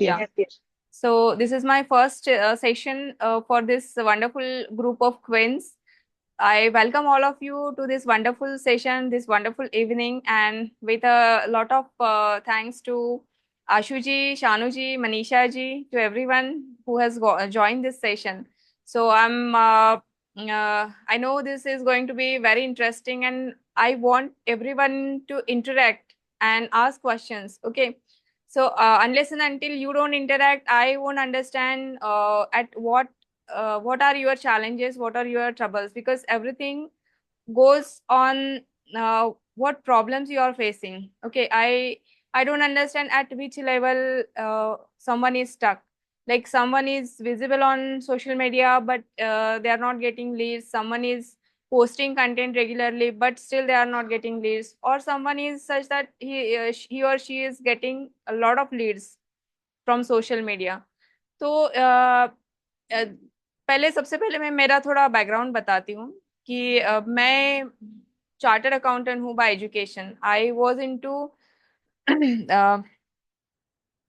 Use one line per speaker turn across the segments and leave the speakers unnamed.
Yeah.
Yes.
So this is my first session for this wonderful group of queens. I welcome all of you to this wonderful session, this wonderful evening, and with a lot of thanks to Ashuji, Shanuji, Manisha ji, to everyone who has joined this session. So I know this is going to be very interesting, and I want everyone to interact and ask questions. Okay. So unless and until you don't interact, I won't understand at what are your challenges, what are your troubles, because everything goes on what problems you are facing. Okay, I don't understand at which level someone is stuck. Like someone is visible on social media, but they are not getting leads. Someone is posting content regularly, but still they are not getting leads. Or someone is such that he or she is getting a lot of leads from social media. तो पहले सबसे पहले मैं मेरा थोड़ा background बताती हूँ कि मैं चार्टर्ड अकाउंटेंट हूँ bye education.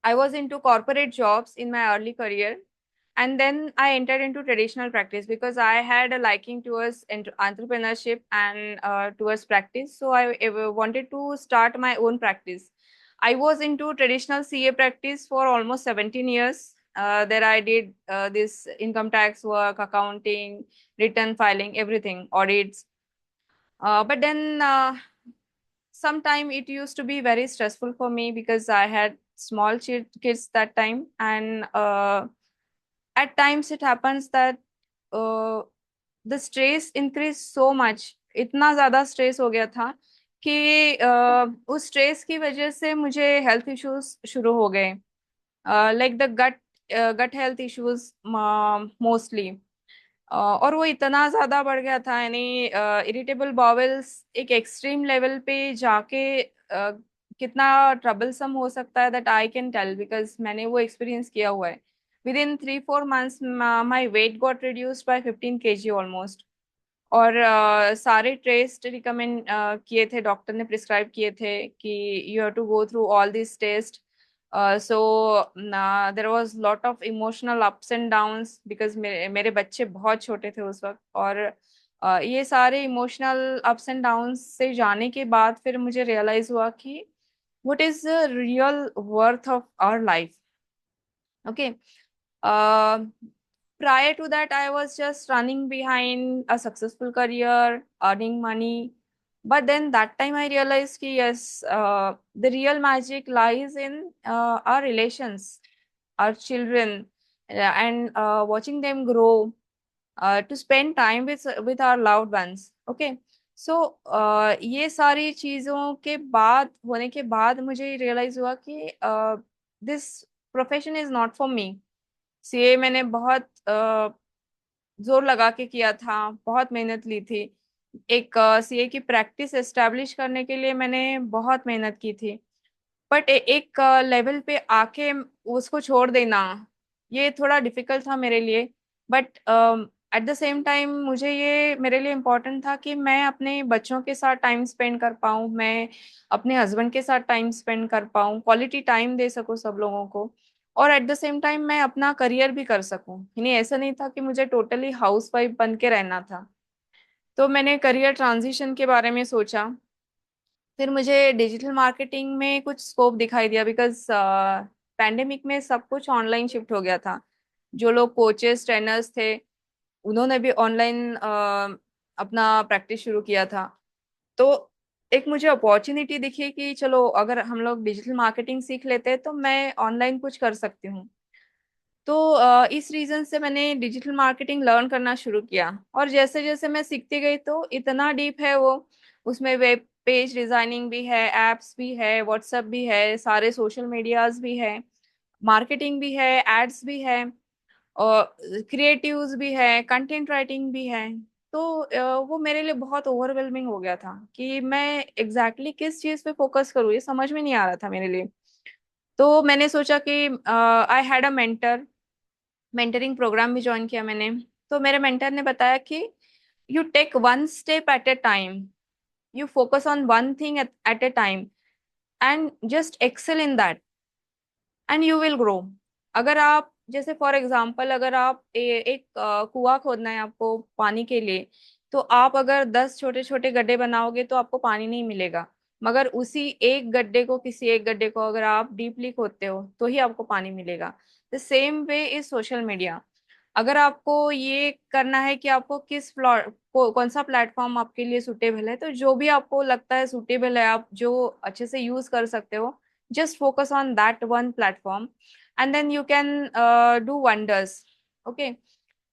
I was into corporate jobs in my early career, and then I entered into traditional practice because I had a liking towards entrepreneurship and towards practice. So I wanted to start my own practice. I was into traditional CA practice for almost 17 years. There I did this income tax work, accounting, return filing, everything, audits. But then sometime it used to be very stressful for me because I had small kids that time, and at times it happens that uh, the stress increased so much. इतना ज्यादा stress हो गया था कि उस stress की वजह से मुझे हेल्थ इश्यूज शुरू हो गए. Like the gut health issues mostly. और वो इतना ज्यादा बढ़ गया था, यानी इरिटेबल बॉवल्स एक एक्सट्रीम लेवल पे जाके कितना ट्रबलसम हो सकता है, that I can tell because मैंने वो एक्सपीरियंस किया हुआ है. Within 3-4 months my weight got reduced by 15 kg almost. और सारे टेस्ट रिकमेंड किए थे, डॉक्टर ने प्रिस्क्राइब किए थे कि you have to go through all this test. So there was lot of emotional ups and downs because मेरे मेरे बच्चे बहुत छोटे थे उस वक्त. और ये सारे इमोशनल अप्स एंड डाउन्स से जाने के बाद फिर मुझे रियलाइज हुआ कि what is the real worth of our life. Okay. uh, Prior to that, I was just running behind a successful career, earning money. But then that time I realized कि yes, the real magic lies in our relations, our children, and watching them grow, to spend time with our loved ones. Okay. So ये सारी चीजों के बाद होने के बाद मुझे रियलाइज हुआ कि this profession is not for me. CA मैंने बहुत जोर लगा के किया था, बहुत मेहनत ली थी. एक सीए की प्रैक्टिस एस्टेब्लिश करने के लिए मैंने बहुत मेहनत की थी. बट एक लेवल पे आके उसको छोड़ देना, ये थोड़ा डिफिकल्ट था मेरे लिए. But at the same time मुझे ये मेरे लिए इम्पोर्टेंट था कि मैं अपने बच्चों के साथ टाइम स्पेंड कर पाऊँ, मैं अपने हस्बैंड के साथ टाइम स्पेंड कर पाऊँ, क्वालिटी टाइम दे सकूँ सब लोगों को. और एट द सेम टाइम मैं अपना करियर भी कर सकूँ. यानी ऐसा नहीं था कि मुझे टोटली हाउस वाइफ बन के रहना था. तो मैंने करियर ट्रांजिशन के बारे में सोचा. फिर मुझे डिजिटल मार्केटिंग में कुछ स्कोप दिखाई दिया बिकॉज पैंडेमिक में सब कुछ ऑनलाइन शिफ्ट हो गया था. जो लोग कोचेस ट्रेनर्स थे, उन्होंने भी ऑनलाइन अपना प्रैक्टिस शुरू किया था. तो एक मुझे अपॉर्चुनिटी दिखी कि चलो अगर हम लोग डिजिटल मार्केटिंग सीख लेते हैं तो मैं ऑनलाइन कुछ कर सकती हूँ. तो इस रीजन से मैंने डिजिटल मार्केटिंग लर्न करना शुरू किया. और जैसे जैसे मैं सीखती गई तो इतना डीप है वो. उसमें वेब पेज डिजाइनिंग भी है, एप्स भी है, व्हाट्सएप भी है, सारे सोशल मीडियाज भी है, मार्केटिंग भी है, एड्स भी है, और क्रिएटिव्स भी है, कंटेंट राइटिंग भी है. तो वो मेरे लिए बहुत ओवरवेलमिंग हो गया था कि मैं एग्जैक्टली किस चीज पे फोकस करूँ, ये समझ में नहीं आ रहा था मेरे लिए. तो मैंने सोचा कि I had a mentor. Mentoring program भी ज्वाइन किया मैंने. तो मेरे मेंटर ने बताया कि you take one step at a time, you focus on one thing at a time, and just excel in that, and you will grow. अगर आप जैसे फॉर एग्जांपल अगर आप एक कुआं खोदना है आपको पानी के लिए, तो आप अगर 10 छोटे छोटे गड्ढे बनाओगे तो आपको पानी नहीं मिलेगा। मगर उसी एक गड्ढे को, किसी एक गड्ढे को अगर आप डीपली खोदते हो तो ही आपको पानी मिलेगा। The same way is social media. अगर आपको ये करना है कि आपको कौन सा प्लेटफॉर्म आपके लिए सुटेबल है, तो जो भी आपको लगता है सुटेबल है, आप जो अच्छे से यूज कर सकते हो, just focus on that one platform and then you can do wonders. Okay.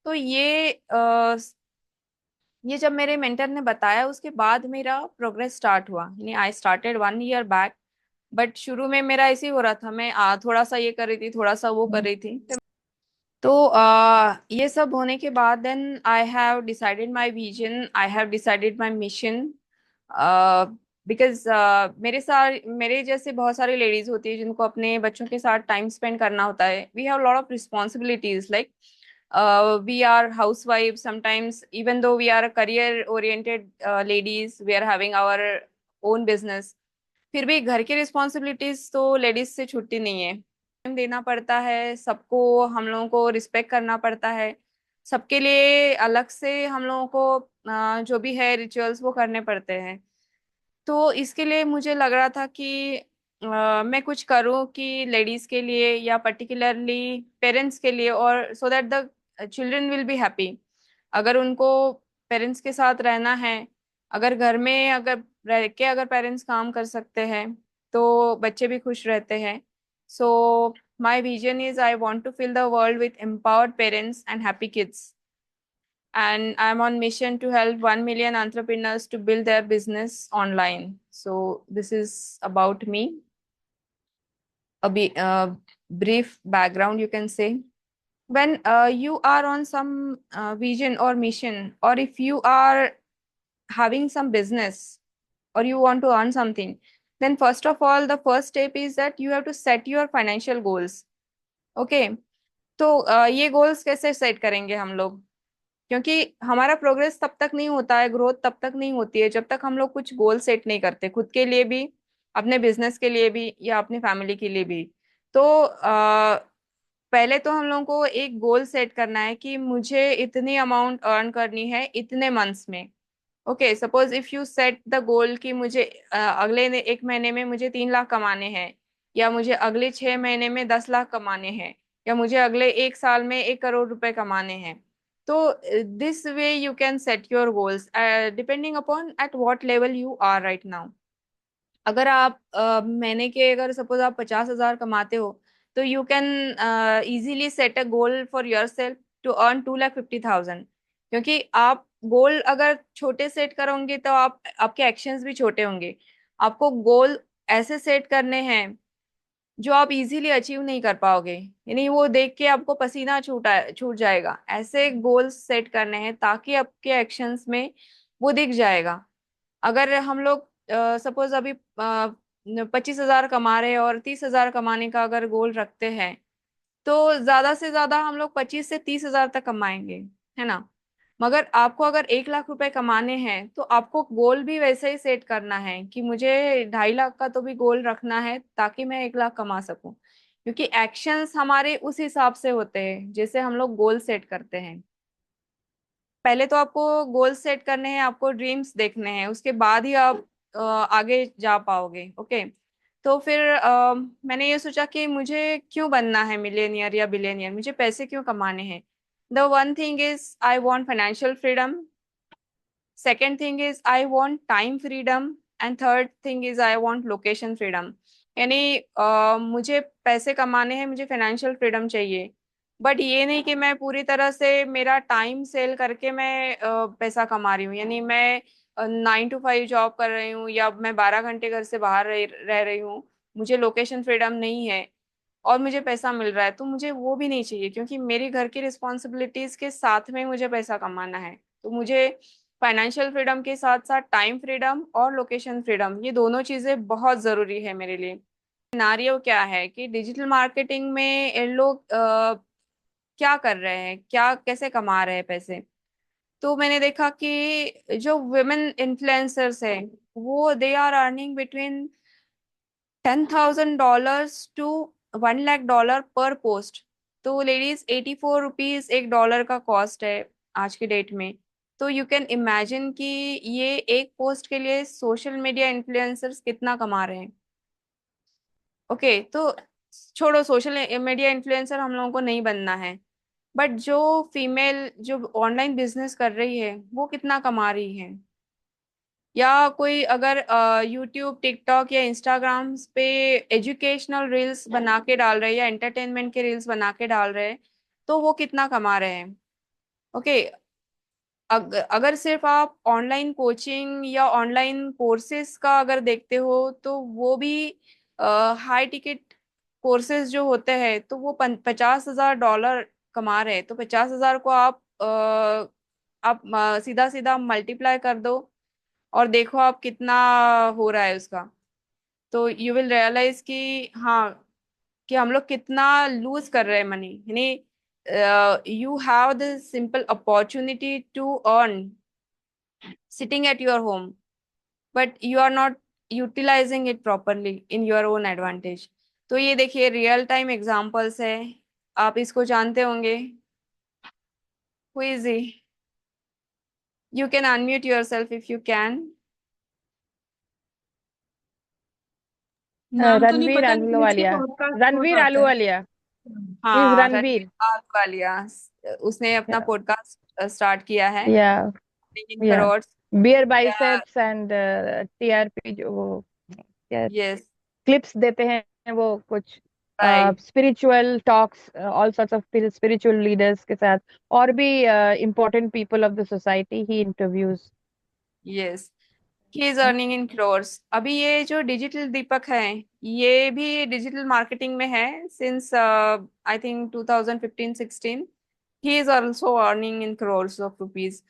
तो ये जब मेरे मेंटर ने बताया उसके बाद मेरा प्रोग्रेस स्टार्ट हुआ, यानी I started 1 year back. But शुरू में मेरा ऐसे ही हो रहा था, मैं थोड़ा सा ये कर रही थी, थोड़ा सा वो कर रही थी। तो ये सब होने के बाद then I have decided my vision, I have decided my mission. Because मेरे जैसे बहुत सारी लेडीज होती है जिनको अपने बच्चों के साथ टाइम स्पेंड करना होता है। We have lot of responsibilities like we are housewives sometimes, even though we are career oriented ladies, we are having our own business, फिर भी घर की रिस्पॉन्सिबिलिटीज तो लेडीज से छुट्टी नहीं है। टाइम देना पड़ता है सबको, हम लोगों को रिस्पेक्ट करना पड़ता है, सबके लिए अलग से हम लोगों को जो भी है रिचुअल्स वो करने पड़ते हैं। तो इसके लिए मुझे लग रहा था कि मैं कुछ करूं कि लेडीज के लिए या पर्टिकुलरली पेरेंट्स के लिए, और so that the children will be happy. अगर उनको पेरेंट्स के साथ रहना है, अगर घर में अगर रह के अगर पेरेंट्स काम कर सकते हैं तो बच्चे भी खुश रहते हैं। So my vision is I want to fill the world with empowered parents and happy kids, and I'm on mission to help 1 million entrepreneurs to build their business online. So this is about me, brief background you can say. When you are on some vision or mission, or if you are having some business or you want to earn something, then first of all the first step is that you have to set your financial goals. Okay. तो ये goals कैसे set करेंगे हम लोग? क्योंकि हमारा progress तब तक नहीं होता है, ग्रोथ तब तक नहीं होती है जब तक हम लोग कुछ गोल सेट नहीं करते खुद के लिए भी, अपने बिजनेस के लिए भी या अपनी फैमिली के लिए भी। तो पहले तो हम लोगों को एक गोल सेट करना है कि मुझे इतनी अमाउंट अर्न करनी है इतने मंथ्स में। Okay, suppose if you set the goal कि मुझे एक महीने में मुझे 3 लाख कमाने हैं, या मुझे अगले 6 महीने में 10 लाख कमाने हैं, या मुझे अगले एक साल में 1 करोड़ रुपए कमाने हैं। तो this way you can set your goals depending upon at what level you are right now. अगर आप महीने के अगर सपोज आप 50,000 कमाते हो, तो you can easily set a goal for yourself to earn 2,50,000। क्योंकि आप गोल अगर छोटे सेट करोगे तो आप आपके एक्शंस भी छोटे होंगे। आपको गोल ऐसे सेट करने हैं जो आप इजीली अचीव नहीं कर पाओगे, यानी वो देख के आपको पसीना छूट जाएगा। ऐसे गोल्स सेट करने हैं ताकि आपके एक्शंस में वो दिख जाएगा। अगर हम लोग सपोज अभी 25,000 कमा रहे हैं और 30,000 कमाने का अगर गोल रखते हैं, तो ज्यादा से ज्यादा हम लोग 25 से 30,000 तक कमाएंगे, है ना। मगर आपको अगर 1 लाख रुपए कमाने हैं तो आपको गोल भी वैसे ही सेट करना है कि मुझे 2.5 लाख का तो भी गोल रखना है ताकि मैं 1 लाख कमा सकूं। क्योंकि एक्शंस हमारे उस हिसाब से होते हैं जैसे हम लोग गोल सेट करते हैं। पहले तो आपको गोल सेट करने हैं, आपको ड्रीम्स देखने हैं, उसके बाद ही आप आगे जा पाओगे। ओके। तो फिर मैंने ये सोचा कि मुझे क्यों बनना है मिलेनियर या बिलेनियर, मुझे पैसे क्यों कमाने हैं। The one thing is I want financial freedom, second thing is I want time freedom, and third thing is I want location freedom. यानी मुझे पैसे कमाने हैं, मुझे फाइनेंशियल फ्रीडम चाहिए, बट ये नहीं कि मैं पूरी तरह से मेरा टाइम सेल करके मैं पैसा कमा रही हूँ। यानी मैं 9 to 5 जॉब कर रही हूँ या मैं 12 घंटे घर से बाहर रह रही हूँ, मुझे लोकेशन फ्रीडम नहीं है और मुझे पैसा मिल रहा है, तो मुझे वो भी नहीं चाहिए। क्योंकि मेरी घर की रिस्पॉन्सिबिलिटीज के साथ में मुझे पैसा कमाना है, तो मुझे फाइनेंशियल फ्रीडम के साथ साथ टाइम फ्रीडम और लोकेशन फ्रीडम, ये दोनों चीजें बहुत जरूरी है मेरे लिए। सिनारियो क्या है कि डिजिटल मार्केटिंग में ये लोग क्या कर रहे हैं, क्या कैसे कमा रहे हैं पैसे। तो मैंने देखा कि जो वुमेन इन्फ्लुएंसर्स हैं वो they are earning between $10,000 to $1 lakh per post. तो लेडीज 84 रुपीज $1 का कॉस्ट है आज के डेट में। तो यू कैन इमेजिन कि ये एक पोस्ट के लिए सोशल मीडिया इन्फ्लुएंसर्स कितना कमा रहे हैं। ओके, तो छोड़ो, सोशल मीडिया इन्फ्लुएंसर हम लोगों को नहीं बनना है, बट जो फीमेल जो ऑनलाइन बिजनेस कर रही है वो कितना कमा रही है। या कोई अगर यूट्यूब, टिकटॉक या इंस्टाग्राम पे एजुकेशनल रील्स बना के डाल रहे हैं या एंटरटेनमेंट के रील्स बना के डाल रहे हैं, तो वो कितना कमा रहे हैं। ओके, अगर सिर्फ आप ऑनलाइन कोचिंग या ऑनलाइन कोर्सेज का अगर देखते हो तो वो भी हाई टिकट कोर्सेज जो होते हैं तो वो 50,000 डॉलर कमा रहे हैं। तो 50,000 को आप सीधा सीधा मल्टीप्लाई कर दो और देखो आप कितना हो रहा है उसका। तो यू विल रियलाइज कि हाँ, कि हम लोग कितना लूज कर रहे हैं मनी। यानी you have the simple opportunity to earn sitting at your home, but you are not utilizing it properly in your own advantage। तो ये देखिए रियल टाइम एग्जांपल्स है, आप इसको जानते होंगे। Who is he? You can unmute yourself if you can.
नाम तो नहीं
रणवीर
पता लेकिन इसके
अहलूवालिया।
पॉडकास्ट बहुत
रणवीर
आते हैं।
अहलूवालिया। इज
हाँ,
रणवीर।
रणवीर आलूवालिया, उसने अपना पॉडकास्ट स्टार्ट किया है,
या
इन
या
crore.
Bear biceps and TRP जो वो
यस,
क्लिप्स देते हैं वो कुछ
right,
spiritual talks all sorts of spiritual leaders के साथ और भी important people of the society he interviews.
Yes. He is earning in crores. अभी ये जो डिजिटल दीपक है, ये भी डिजिटल मार्केटिंग में है since I think 2015-16। He is also earning in crores of rupees.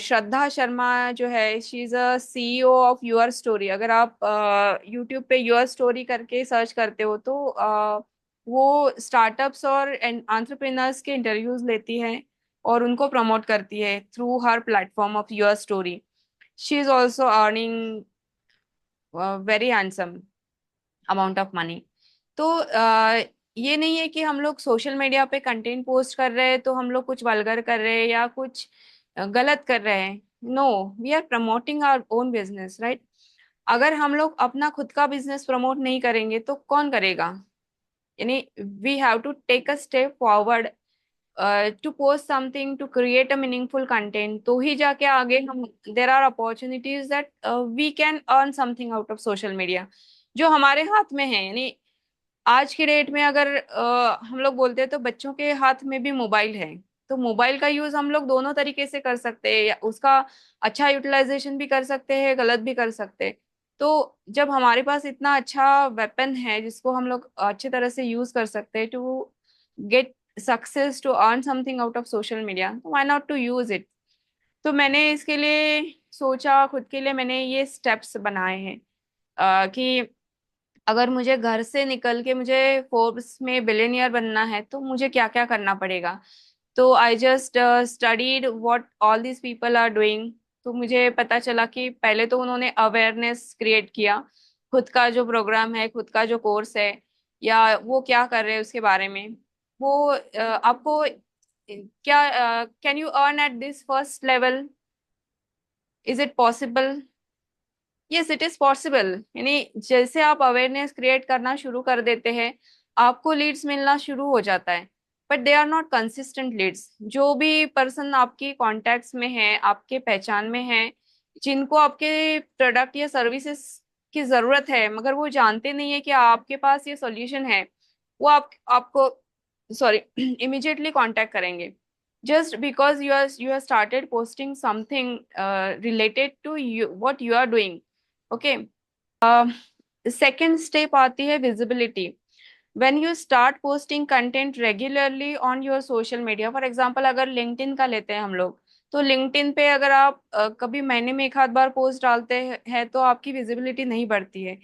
Shraddha Sharma जो है, she is a CEO of your story. अगर आप यूट्यूब पे यूर स्टोरी करके सर्च करते हो तो वो स्टार्टअप्स और एंटरप्रेन्योर्स के इंटरव्यूज लेती है और उनको प्रमोट करती है थ्रू हर platform of your story. She is also earning very handsome amount of money. तो ये नहीं है कि हम लोग सोशल मीडिया पे कंटेंट पोस्ट कर रहे हैं तो हम लोग कुछ वल्गर कर रहे हैं या कुछ गलत कर रहे हैं। No, we are promoting our own business, right. अगर हम लोग अपना खुद का बिजनेस प्रमोट नहीं करेंगे तो कौन करेगा। यानी we have to take a step forward to post something, to create a meaningful content, तो ही जाके आगे हम there are opportunities that we can earn something out of social media जो हमारे हाथ में है। यानी आज की डेट में अगर हम लोग बोलते हैं तो बच्चों के हाथ में भी मोबाइल है। तो मोबाइल का यूज हम लोग दोनों तरीके से कर सकते हैं, या उसका अच्छा यूटिलाइजेशन भी कर सकते हैं, गलत भी कर सकते हैं। तो जब हमारे पास इतना अच्छा वेपन है जिसको हम लोग अच्छे तरह से यूज कर सकते हैं to get success, to earn something out of social media, तो why not to use it. तो मैंने इसके लिए सोचा, खुद के लिए मैंने ये स्टेप्स बनाए हैं कि अगर मुझे घर से निकल के मुझे फोर्ब्स में बिलियनियर बनना है तो मुझे क्या क्या करना पड़ेगा। तो I just studied what all these people are doing. तो मुझे पता चला कि पहले तो उन्होंने अवेयरनेस क्रिएट किया, खुद का जो प्रोग्राम है, खुद का जो कोर्स है, या वो क्या कर रहे हैं उसके बारे में। वो आपको क्या, can you earn at this first level, is it possible? Yes, it is possible. यानी जैसे आप अवेयरनेस क्रिएट करना शुरू कर देते हैं, आपको लीड्स मिलना शुरू हो जाता है, but they are not consistent leads. जो भी पर्सन आपकी कॉन्टेक्ट्स में है, आपके पहचान में है, जिनको आपके प्रोडक्ट या सर्विसेज की जरूरत है मगर वो जानते नहीं है कि आपके पास ये सॉल्यूशन है, वो आपको सॉरी इमिजिएटली कांटेक्ट करेंगे, just because you have started posting something related to you, what you are doing। Okay, second step आती है visibility. When you start posting content regularly on your social media, for example अगर LinkedIn का लेते हैं हम लोग, तो LinkedIn पे अगर आप कभी महीने में एक आध बार पोस्ट डालते हैं तो आपकी विजिबिलिटी नहीं बढ़ती है।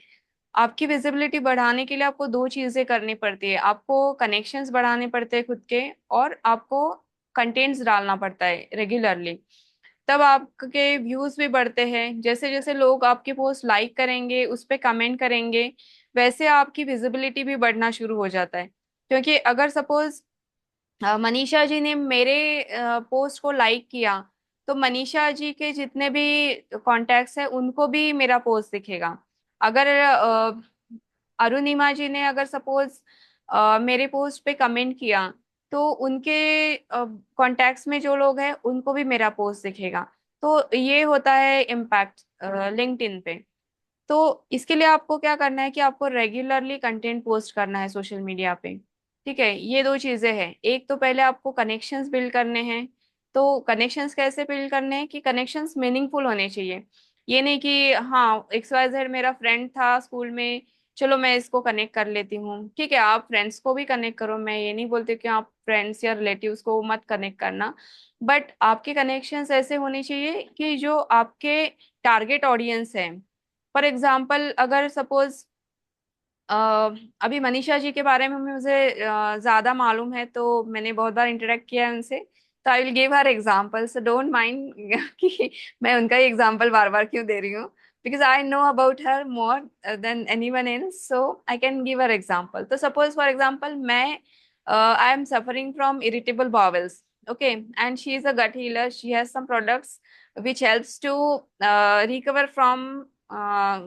आपकी विजिबिलिटी बढ़ाने के लिए आपको दो चीजें करनी पड़ती है, आपको कनेक्शंस बढ़ाने पड़ते हैं खुद के, और आपको कंटेंट्स डालना पड़ता है रेगुलरली। तब आपके व्यूज भी बढ़ते हैं। जैसे जैसे लोग आपके पोस्ट लाइक करेंगे, उस पे कमेंट करेंगे, वैसे आपकी विजिबिलिटी भी बढ़ना शुरू हो जाता है। क्योंकि अगर सपोज मनीषा जी ने मेरे पोस्ट को लाइक किया, तो मनीषा जी के जितने भी कॉन्टैक्ट्स हैं उनको भी मेरा पोस्ट दिखेगा। अगर अरुणिमा जी ने अगर सपोज मेरे पोस्ट पे कमेंट किया, तो उनके कॉन्टैक्ट्स में जो लोग हैं उनको भी मेरा पोस्ट दिखेगा। तो ये होता है इम्पैक्ट लिंक्डइन पे। तो इसके लिए आपको क्या करना है कि आपको रेगुलरली कंटेंट पोस्ट करना है सोशल मीडिया पे। ठीक है, ये दो चीजें हैं। एक तो पहले आपको कनेक्शंस बिल्ड करने हैं। तो कनेक्शंस कैसे बिल्ड करने हैं कि कनेक्शंस मीनिंगफुल होने चाहिए। ये नहीं कि हाँ एक्स वाई जेड मेरा फ्रेंड था स्कूल में, चलो मैं इसको कनेक्ट कर लेती हूँ। ठीक है, आप फ्रेंड्स को भी कनेक्ट करो, मैं ये नहीं बोलती कि आप फ्रेंड्स या रिलेटिव्स को मत कनेक्ट करना। बट आपके कनेक्शंस ऐसे होने चाहिए कि जो आपके टारगेट ऑडियंस है। फॉर एग्जाम्पल अगर सपोज अभी मनीषा जी के बारे में मुझे ज्यादा मालूम है, तो मैंने बहुत बार इंटरेक्ट किया है उनसे। तो I will give her example, so don't mind कि मैं उनका ही एग्जाम्पल बार बार क्यों दे रही हूँ। Because I know about her more than any one else, so I can give her example. तो सपोज फॉर एग्जाम्पल मैं I am suffering from irritable bowels. Okay, and she is a gut healer. She has some products which helps to recover from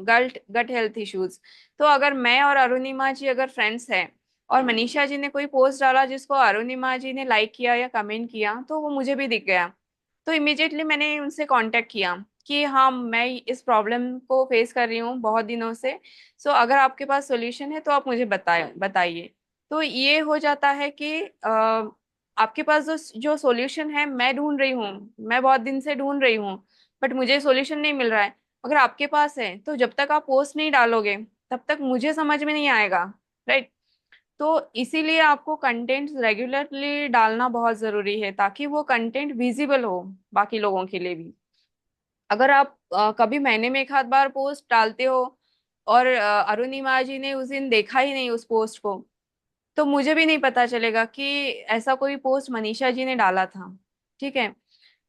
gut health issues. तो अगर मैं और अरुणिमा जी अगर friends हैं, और मनीषा जी ने कोई पोस्ट डाला जिसको अरुणिमा जी ने लाइक किया या कमेंट किया, तो वो मुझे भी दिख गया। तो इमिजिएटली मैंने उनसे कांटेक्ट किया कि हाँ मैं इस प्रॉब्लम को फेस कर रही हूँ बहुत दिनों से। सो अगर आपके पास सॉल्यूशन है तो आप मुझे बताइए। तो ये हो जाता है कि आपके पास जो जो सॉल्यूशन है मैं ढूंढ रही हूँ, मैं बहुत दिन से ढूंढ रही हूँ, बट मुझे सॉल्यूशन नहीं मिल रहा है। अगर आपके पास है तो जब तक आप पोस्ट नहीं डालोगे तब तक मुझे समझ में नहीं आएगा। राइट। तो इसीलिए आपको कंटेंट रेगुलरली डालना बहुत जरूरी है, ताकि वो कंटेंट विजिबल हो बाकी लोगों के लिए भी। अगर आप कभी महीने में एक आध बार पोस्ट डालते हो, और अरुणिमा जी ने उस दिन देखा ही नहीं उस पोस्ट को, तो मुझे भी नहीं पता चलेगा कि ऐसा कोई पोस्ट मनीषा जी ने डाला था। ठीक है।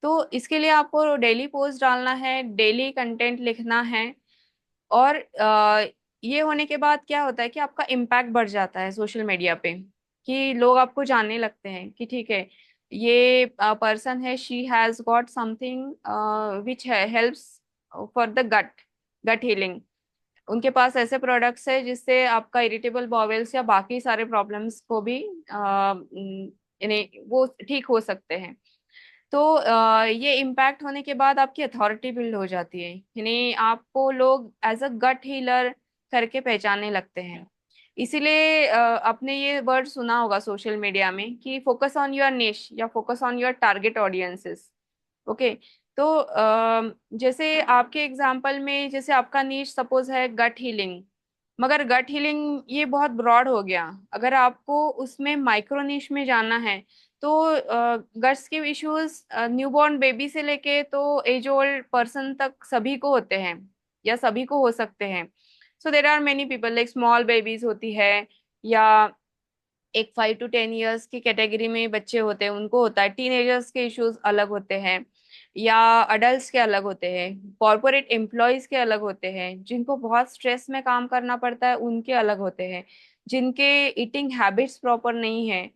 तो इसके लिए आपको डेली पोस्ट डालना है, डेली कंटेंट लिखना है। और ये होने के बाद क्या होता है कि आपका इम्पैक्ट बढ़ जाता है सोशल मीडिया पे, कि लोग आपको जानने लगते हैं कि ठीक है, ये पर्सन है, she has got something which helps for the gut gut healing. उनके पास ऐसे प्रोडक्ट्स है जिससे आपका इरिटेबल बॉवेल्स या बाकी सारे प्रॉब्लम्स को भी यानी वो ठीक हो सकते हैं। तो ये इम्पैक्ट होने के बाद आपकी अथॉरिटी बिल्ड हो जाती है, यानी आपको लोग एज अ गट हीलर करके पहचानने लगते हैं। इसीलिए आपने ये वर्ड सुना होगा सोशल मीडिया में कि फोकस ऑन योर निश या focus on your target audiences. Okay. तो जैसे आपके एग्जांपल में, जैसे आपका नीश सपोज है गट हीलिंग, मगर गट हीलिंग ये बहुत ब्रॉड हो गया। अगर आपको उसमें माइक्रो निश में जाना है, तो गट्स के इश्यूज न्यूबॉर्न बेबी से लेके तो एज ओल्ड पर्सन तक सभी को होते हैं, या सभी को हो सकते हैं। So there are many people like small babies होती है, या एक 5 to 10 years की कैटेगरी में बच्चे होते हैं उनको होता है, टीनेजर्स के इश्यूज अलग होते हैं, या अडल्ट के अलग होते हैं, कॉरपोरेट एम्प्लॉयज के अलग होते हैं, जिनको बहुत स्ट्रेस में काम करना पड़ता है उनके अलग होते हैं, जिनके ईटिंग हैबिट्स प्रॉपर नहीं है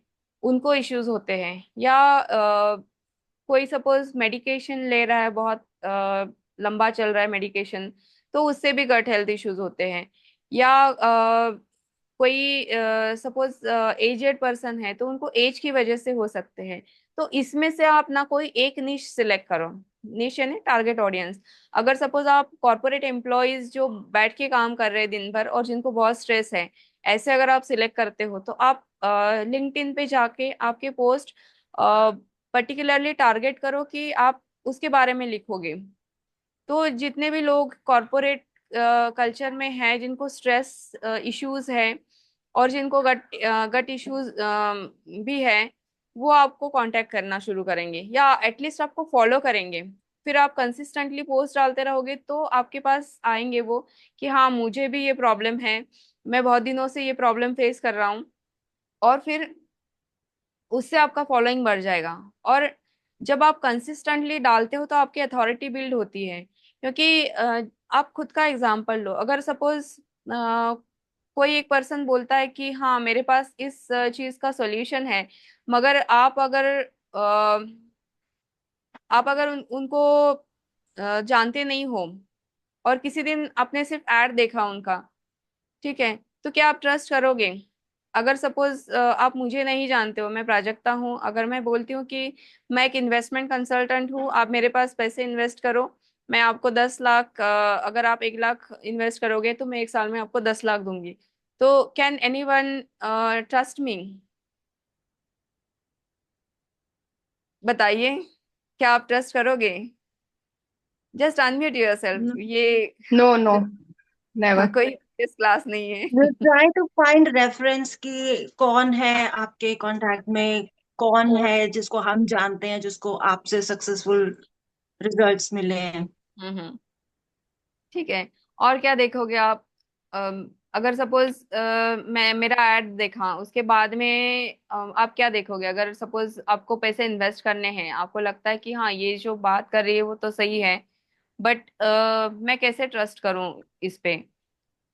उनको इश्यूज होते हैं, या कोई सपोज मेडिकेशन ले रहा है, बहुत लंबा चल रहा है मेडिकेशन, तो उससे भी गट हेल्थ इश्यूज होते हैं। या कोई सपोज एजेड पर्सन है तो उनको एज की वजह से हो सकते हैं। तो इसमें से आप ना कोई एक निश सिलेक्ट करो। निश यानी टारगेट ऑडियंस। अगर सपोज आप कॉर्पोरेट एम्प्लॉयज जो बैठ के काम कर रहे हैं दिन भर और जिनको बहुत स्ट्रेस है, ऐसे अगर आप सिलेक्ट करते हो, तो आप लिंक्डइन पे जाके आपके पोस्ट पर्टिकुलरली टारगेट करो कि आप उसके बारे में लिखोगे। तो जितने भी लोग कॉरपोरेट कल्चर में हैं, जिनको स्ट्रेस इश्यूज है, और जिनको गट इश्यूज भी है, वो आपको कांटेक्ट करना शुरू करेंगे, या एटलीस्ट आपको फॉलो करेंगे। फिर आप कंसिस्टेंटली पोस्ट डालते रहोगे तो आपके पास आएंगे वो, कि हाँ मुझे भी ये प्रॉब्लम है, मैं बहुत दिनों से ये प्रॉब्लम फेस कर रहा हूँ। और फिर उससे आपका फॉलोइंग बढ़ जाएगा। और जब आप कंसिस्टेंटली डालते हो तो आपकी अथॉरिटी बिल्ड होती है। क्योंकि आप खुद का एग्जांपल लो, अगर सपोज कोई एक पर्सन बोलता है कि हाँ मेरे पास इस चीज का सॉल्यूशन है, मगर आप अगर उनको जानते नहीं हो, और किसी दिन आपने सिर्फ ऐड देखा उनका, ठीक है, तो क्या आप ट्रस्ट करोगे? अगर सपोज आप मुझे नहीं जानते हो, मैं प्राजक्ता हूँ, अगर मैं बोलती हूँ कि मैं एक इन्वेस्टमेंट कंसल्टेंट हूँ, आप मेरे पास पैसे इन्वेस्ट करो, मैं आपको 10 लाख, अगर आप 1 लाख इन्वेस्ट करोगे तो मैं एक साल में आपको 10 लाख दूंगी, तो can any one trust me? बताइए, क्या आप ट्रस्ट करोगे? जस्ट अनम्यूट योरसेल्फ, ये
नो नो, नेवर।
कोई इस क्लास नहीं
We'll
है।
try to find reference कि कौन है आपके कांटेक्ट में, कौन है जिसको हम जानते हैं, जिसको आपसे सक्सेसफुल रिजल्ट्स मिले हैं।
हम्म, ठीक है। और क्या देखोगे आप? अगर सपोज मैं मेरा ऐड देखा, उसके बाद में आप क्या देखोगे? अगर सपोज आपको पैसे इन्वेस्ट करने हैं, आपको लगता है कि हाँ ये जो बात कर रही है वो तो सही है, बट मैं कैसे ट्रस्ट करूं इस पे?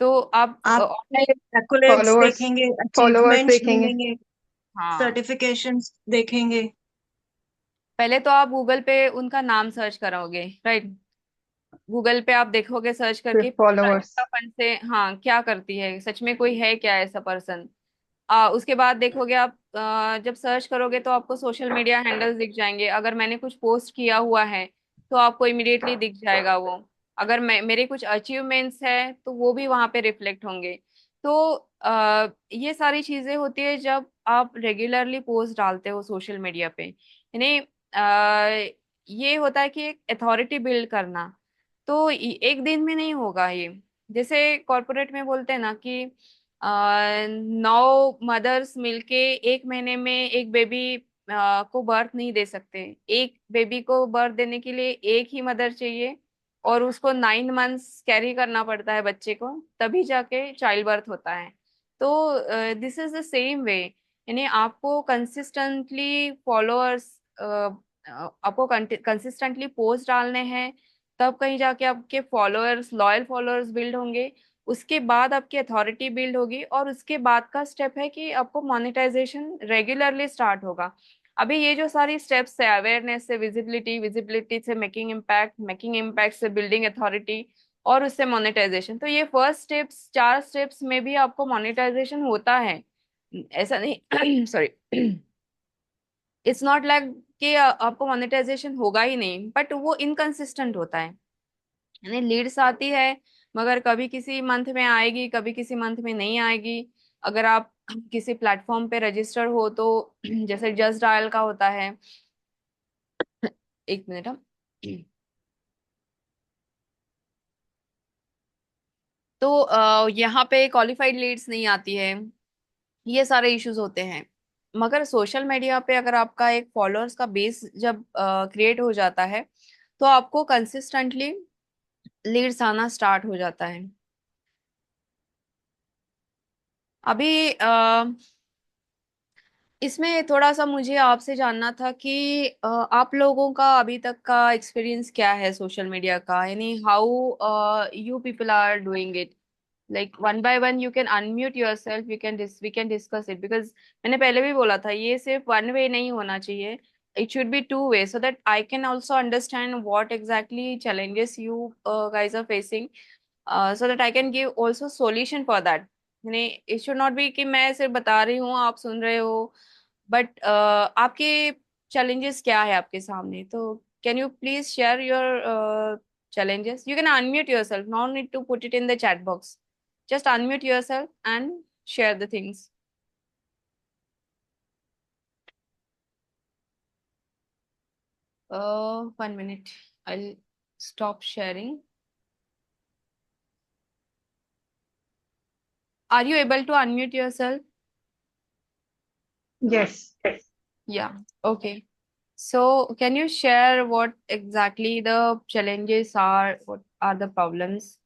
तो आप
आप
ऑनलाइन,
एक्कोलेट्स
फॉलोअर्स,
देखेंगे,
फॉलोअर्स
अचीवमेंट्स
देखेंगे।
ढूंढेंगे,
हाँ,
सर्टिफिकेशंस देखेंगे।
पहले तो आप गूगल पे उनका नाम सर्च करोगे, राइट? गूगल पे आप देखोगे सर्च
फिर
करके
फॉलोअर्स।
प्राजक्ता फंड से हाँ क्या करती है, सच में कोई है क्या ऐसा पर्सन? उसके बाद देखोगे आप, जब सर्च करोगे तो आपको सोशल मीडिया हैंडल्स दिख जाएंगे, अगर मैंने कुछ पोस्ट किया हुआ है तो आपको इमिडिएटली दिख जाएगा वो। अगर मेरे कुछ अचीवमेंट्स है तो वो भी वहां पे रिफ्लेक्ट होंगे। तो ये सारी चीजें होती है जब आप रेगुलरली पोस्ट डालते हो सोशल मीडिया पे, यानी ये होता है कि एक अथॉरिटी बिल्ड करना। तो एक दिन में नहीं होगा ये। जैसे कॉर्पोरेट में बोलते हैं ना कि 9 मदर्स मिलके एक महीने में एक बेबी को बर्थ नहीं दे सकते। एक बेबी को बर्थ देने के लिए एक ही मदर चाहिए, और उसको 9 मंथ्स कैरी करना पड़ता है बच्चे को, तभी जाके चाइल्ड बर्थ होता है। तो this is the same way, यानी आपको कंसिस्टेंटली फॉलोअर्स, आपको कंसिस्टेंटली पोस्ट डालने हैं, तब कहीं जाके आपके फॉलोअर्स, लॉयल फॉलोअर्स बिल्ड होंगे। उसके बाद आपकी अथॉरिटी बिल्ड होगी, और उसके बाद का स्टेप है कि आपको मोनेटाइजेशन रेगुलरली स्टार्ट होगा। अभी ये जो सारी स्टेप्स है, अवेयरनेस से विजिबिलिटी, विजिबिलिटी से मेकिंग इम्पैक्ट, मेकिंग इम्पैक्ट से बिल्डिंग अथॉरिटी, और उससे मोनेटाइजेशन, तो ये फर्स्ट स्टेप्स, 4 स्टेप्स में भी आपको मोनेटाइजेशन होता है। ऐसा नहीं सॉरी, इट्स नॉट लाइक कि आपको मोनेटाइजेशन होगा ही नहीं, बट वो इनकंसिस्टेंट होता है, यानी लीड्स आती है मगर कभी किसी मंथ में आएगी, कभी किसी मंथ में नहीं आएगी। अगर आप किसी प्लेटफॉर्म पे रजिस्टर हो तो जैसे जस्ट डायल का होता है, एक मिनट हम, तो यहाँ पे क्वालिफाइड लीड्स नहीं आती है, ये सारे इश्यूज होते हैं। मगर सोशल मीडिया पे अगर आपका एक फॉलोअर्स का बेस जब क्रिएट हो जाता है, तो आपको कंसिस्टेंटली लीड्स आना स्टार्ट हो जाता है। अभी इसमें थोड़ा सा मुझे आपसे जानना था कि आप लोगों का अभी तक का एक्सपीरियंस क्या है सोशल मीडिया का, यानी how you people are doing it, like one by one you can unmute yourself, we can discuss it, because मैंने पहले भी बोला था ये सिर्फ वन वे नहीं होना चाहिए, it should be two way, so that I can also understand what exactly challenges you guys are facing, so that I can give also solution for that। यानी it should not be कि मैं सिर्फ बता रही हूँ आप सुन रहे हो, बट आपके challenges क्या है आपके सामने, तो can you please share your challenges? You can unmute yourself, no need to put it in the chat box, just unmute yourself and share the things. 1 minute, I'll stop sharing. Are you able to unmute yourself?
Yes.
Yeah, okay. So, can you share what exactly the challenges are? What are the problems?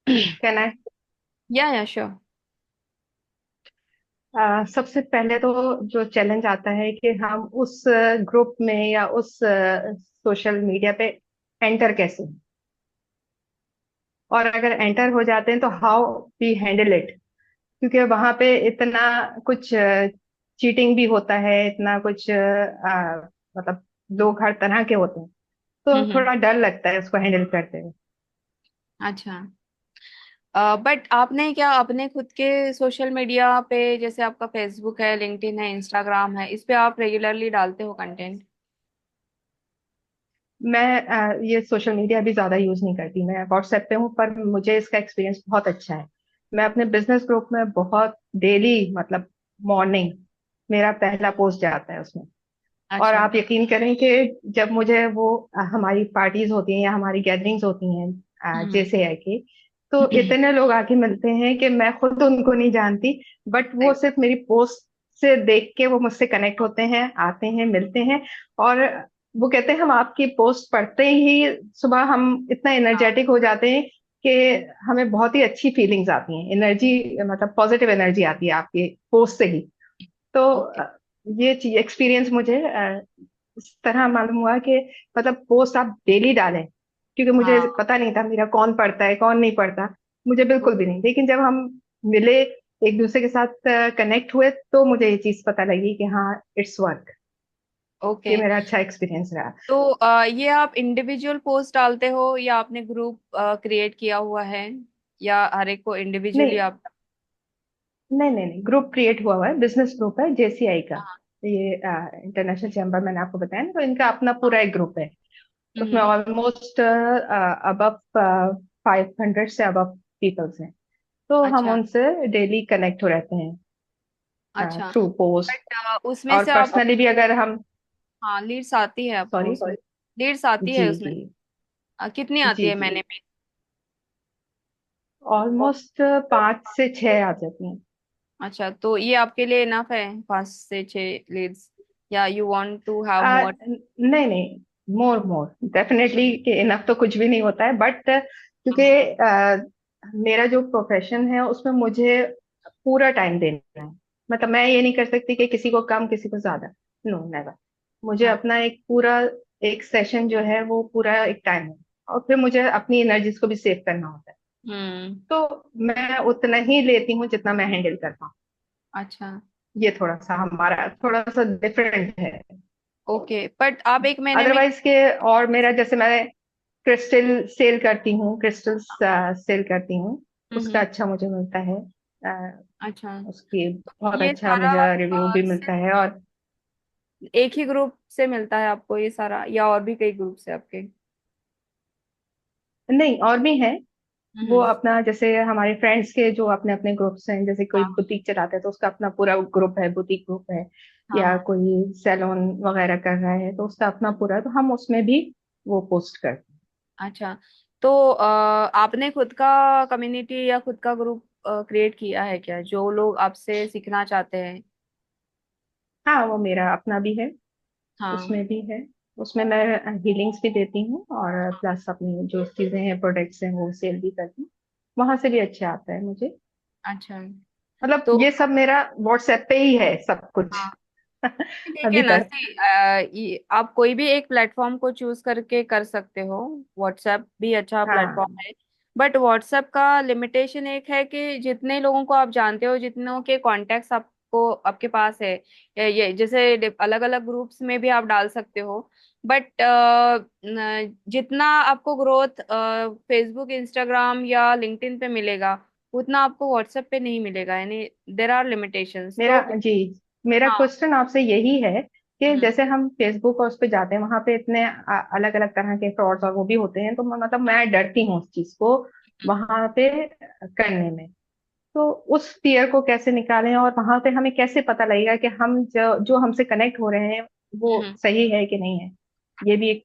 Can I?
Yeah, yeah, sure.
सबसे पहले तो जो challenge आता है कि हम उस group में या उस सोशल मीडिया पे एंटर कैसे। और अगर एंटर हो जाते हैं तो हाउ वी हैंडल इट, क्योंकि वहां पे इतना कुछ चीटिंग भी होता है, इतना कुछ मतलब लोग हर तरह के होते हैं, तो
हम्म।
थोड़ा डर लगता है उसको हैंडल करते हुए।
अच्छा। बट आपने क्या अपने खुद के सोशल मीडिया पे, जैसे आपका फेसबुक है, लिंक्डइन है, इंस्टाग्राम है, इस पे आप रेगुलरली डालते हो कंटेंट?
मैं ये सोशल मीडिया अभी ज्यादा यूज नहीं करती, मैं व्हाट्सएप पे हूँ, पर मुझे इसका एक्सपीरियंस बहुत अच्छा है। मैं अपने बिजनेस ग्रुप में बहुत डेली, मतलब मॉर्निंग मेरा पहला पोस्ट जाता है उसमें। और
अच्छा।
आप यकीन करें कि जब मुझे वो हमारी पार्टीज होती हैं या हमारी गैदरिंग्स होती हैं
हम्म।
जैसे है कि, तो इतने लोग आके मिलते हैं कि मैं खुद उनको नहीं जानती, बट वो
सही।
सिर्फ मेरी पोस्ट से देख के वो मुझसे कनेक्ट होते हैं, आते हैं, मिलते हैं। और वो कहते हैं हम आपकी पोस्ट पढ़ते ही सुबह हम इतना
हाँ।
एनर्जेटिक हो जाते हैं कि हमें बहुत ही अच्छी फीलिंग्स आती हैं, एनर्जी, मतलब पॉजिटिव एनर्जी आती है आपकी पोस्ट से ही। तो
ओके।
ये चीज एक्सपीरियंस मुझे इस तरह मालूम हुआ कि मतलब पोस्ट आप डेली डालें, क्योंकि मुझे
हाँ।
पता नहीं था मेरा कौन पढ़ता है कौन नहीं पढ़ता, मुझे बिल्कुल भी नहीं। लेकिन जब हम मिले, एक दूसरे के साथ कनेक्ट हुए, तो मुझे ये चीज पता लगी कि हाँ, इट्स वर्क।
ओके।
ये मेरा अच्छा एक्सपीरियंस रहा।
तो ये आप इंडिविजुअल पोस्ट डालते हो या आपने ग्रुप क्रिएट किया हुआ है, या हर एक को इंडिविजुअली
नहीं,
आप?
नहीं, नहीं, नहीं, ग्रुप क्रिएट हुआ हुआ है, बिजनेस ग्रुप है जेसीआई का।
हाँ।
ये इंटरनेशनल चैम्बर, मैंने आपको बताया ना, तो इनका अपना
हाँ।
पूरा एक ग्रुप है। उसमें
हम्म।
ऑलमोस्ट अबव 500 से अबव पीपल्स हैं। तो हम
अच्छा।
उनसे डेली कनेक्ट हो रहते हैं
अच्छा।
Through post.
बट उसमें
और
से आप,
पर्सनली भी अगर हम,
हाँ, लीड्स आती है आपको
सॉरी,
उसमें? लीड्स आती
जी,
है उसमें?
जी,
कितनी आती
जी,
है
जी,
महीने में?
ऑलमोस्ट 5 से 6 आ जाती हैं।
अच्छा, तो ये आपके लिए इनफ है, 5 से 6 लीड्स, या you want to have more?
नहीं, नहीं, मोर मोर डेफिनेटली, कि इनफ तो कुछ भी नहीं होता है, बट क्योंकि मेरा जो प्रोफेशन है उसमें मुझे पूरा टाइम देना है। मतलब मैं ये नहीं कर सकती कि किसी को कम किसी को ज्यादा, नो नेवर। मुझे
हाँ।
अपना एक पूरा, एक सेशन जो है वो पूरा एक टाइम है, और फिर मुझे अपनी एनर्जीज को भी सेव करना होता है।
हम्म।
तो मैं उतना ही लेती हूँ जितना मैं हैंडल कर पाऊँ।
अच्छा।
ये थोड़ा सा हमारा थोड़ा सा डिफरेंट है।
ओके, बट आप एक महीने में?
अदरवाइज के, और मेरा जैसे मैं क्रिस्टल सेल करती हूँ, क्रिस्टल्स सेल करती हूँ, उसका
हम्म।
अच्छा मुझे मिलता है।
अच्छा।
उसकी बहुत
ये
अच्छा
सारा
मुझे रिव्यू भी मिलता
सिर्फ
है। और
एक ही ग्रुप से मिलता है आपको ये सारा, या और भी कई ग्रुप से आपके?
नहीं, और भी हैं। वो
हम्म।
अपना, जैसे हमारे फ्रेंड्स के जो अपने अपने ग्रुप्स हैं, जैसे कोई
हाँ।
बुटीक चलाता है तो उसका अपना पूरा ग्रुप है, बुटीक ग्रुप है।
हाँ।
या
हाँ।
कोई सैलून वगैरह कर रहा है तो उसका अपना पूरा है, तो हम उसमें भी वो पोस्ट करते हैं।
अच्छा। तो आपने खुद का कम्युनिटी या खुद का ग्रुप क्रिएट किया है क्या, जो लोग आपसे सीखना चाहते हैं?
हाँ, वो मेरा अपना भी है,
हाँ।
उसमें भी है। उसमें मैं हीलिंग्स भी देती हूँ, और प्लस अपनी जो चीजें हैं, प्रोडक्ट्स हैं, वो सेल भी करती हूँ। वहां से भी अच्छा आता है मुझे।
अच्छा।
मतलब
तो
ये सब मेरा व्हाट्सएप पे ही है सब कुछ।
हाँ, ठीक है
अभी
ना,
तक।
सी आप कोई भी एक प्लेटफॉर्म को चूज करके कर सकते हो। व्हाट्सएप भी अच्छा प्लेटफॉर्म
हाँ,
है, बट व्हाट्सएप का लिमिटेशन एक है कि जितने लोगों को आप जानते हो, जितनों के कॉन्टेक्ट्स आपको आपके पास है, ये जैसे अलग अलग ग्रुप्स में भी आप डाल सकते हो, बट जितना आपको ग्रोथ फेसबुक, इंस्टाग्राम या लिंक्डइन पे मिलेगा, उतना आपको व्हाट्सएप पे नहीं मिलेगा, यानी देर आर लिमिटेशंस तो।
मेरा जी, मेरा
हाँ।
क्वेश्चन आपसे यही है कि
हम्म।
जैसे हम फेसबुक और उस पे जाते हैं, वहां पे इतने अलग अलग तरह के फ्रॉड्स और वो भी होते हैं, तो मतलब मैं डरती हूँ उस चीज को वहां पे करने में। तो उस फियर को कैसे निकालें, और वहां पे हमें कैसे पता लगेगा कि हम जो जो हमसे कनेक्ट हो रहे हैं वो
हम्म।
सही है कि नहीं है? ये भी एक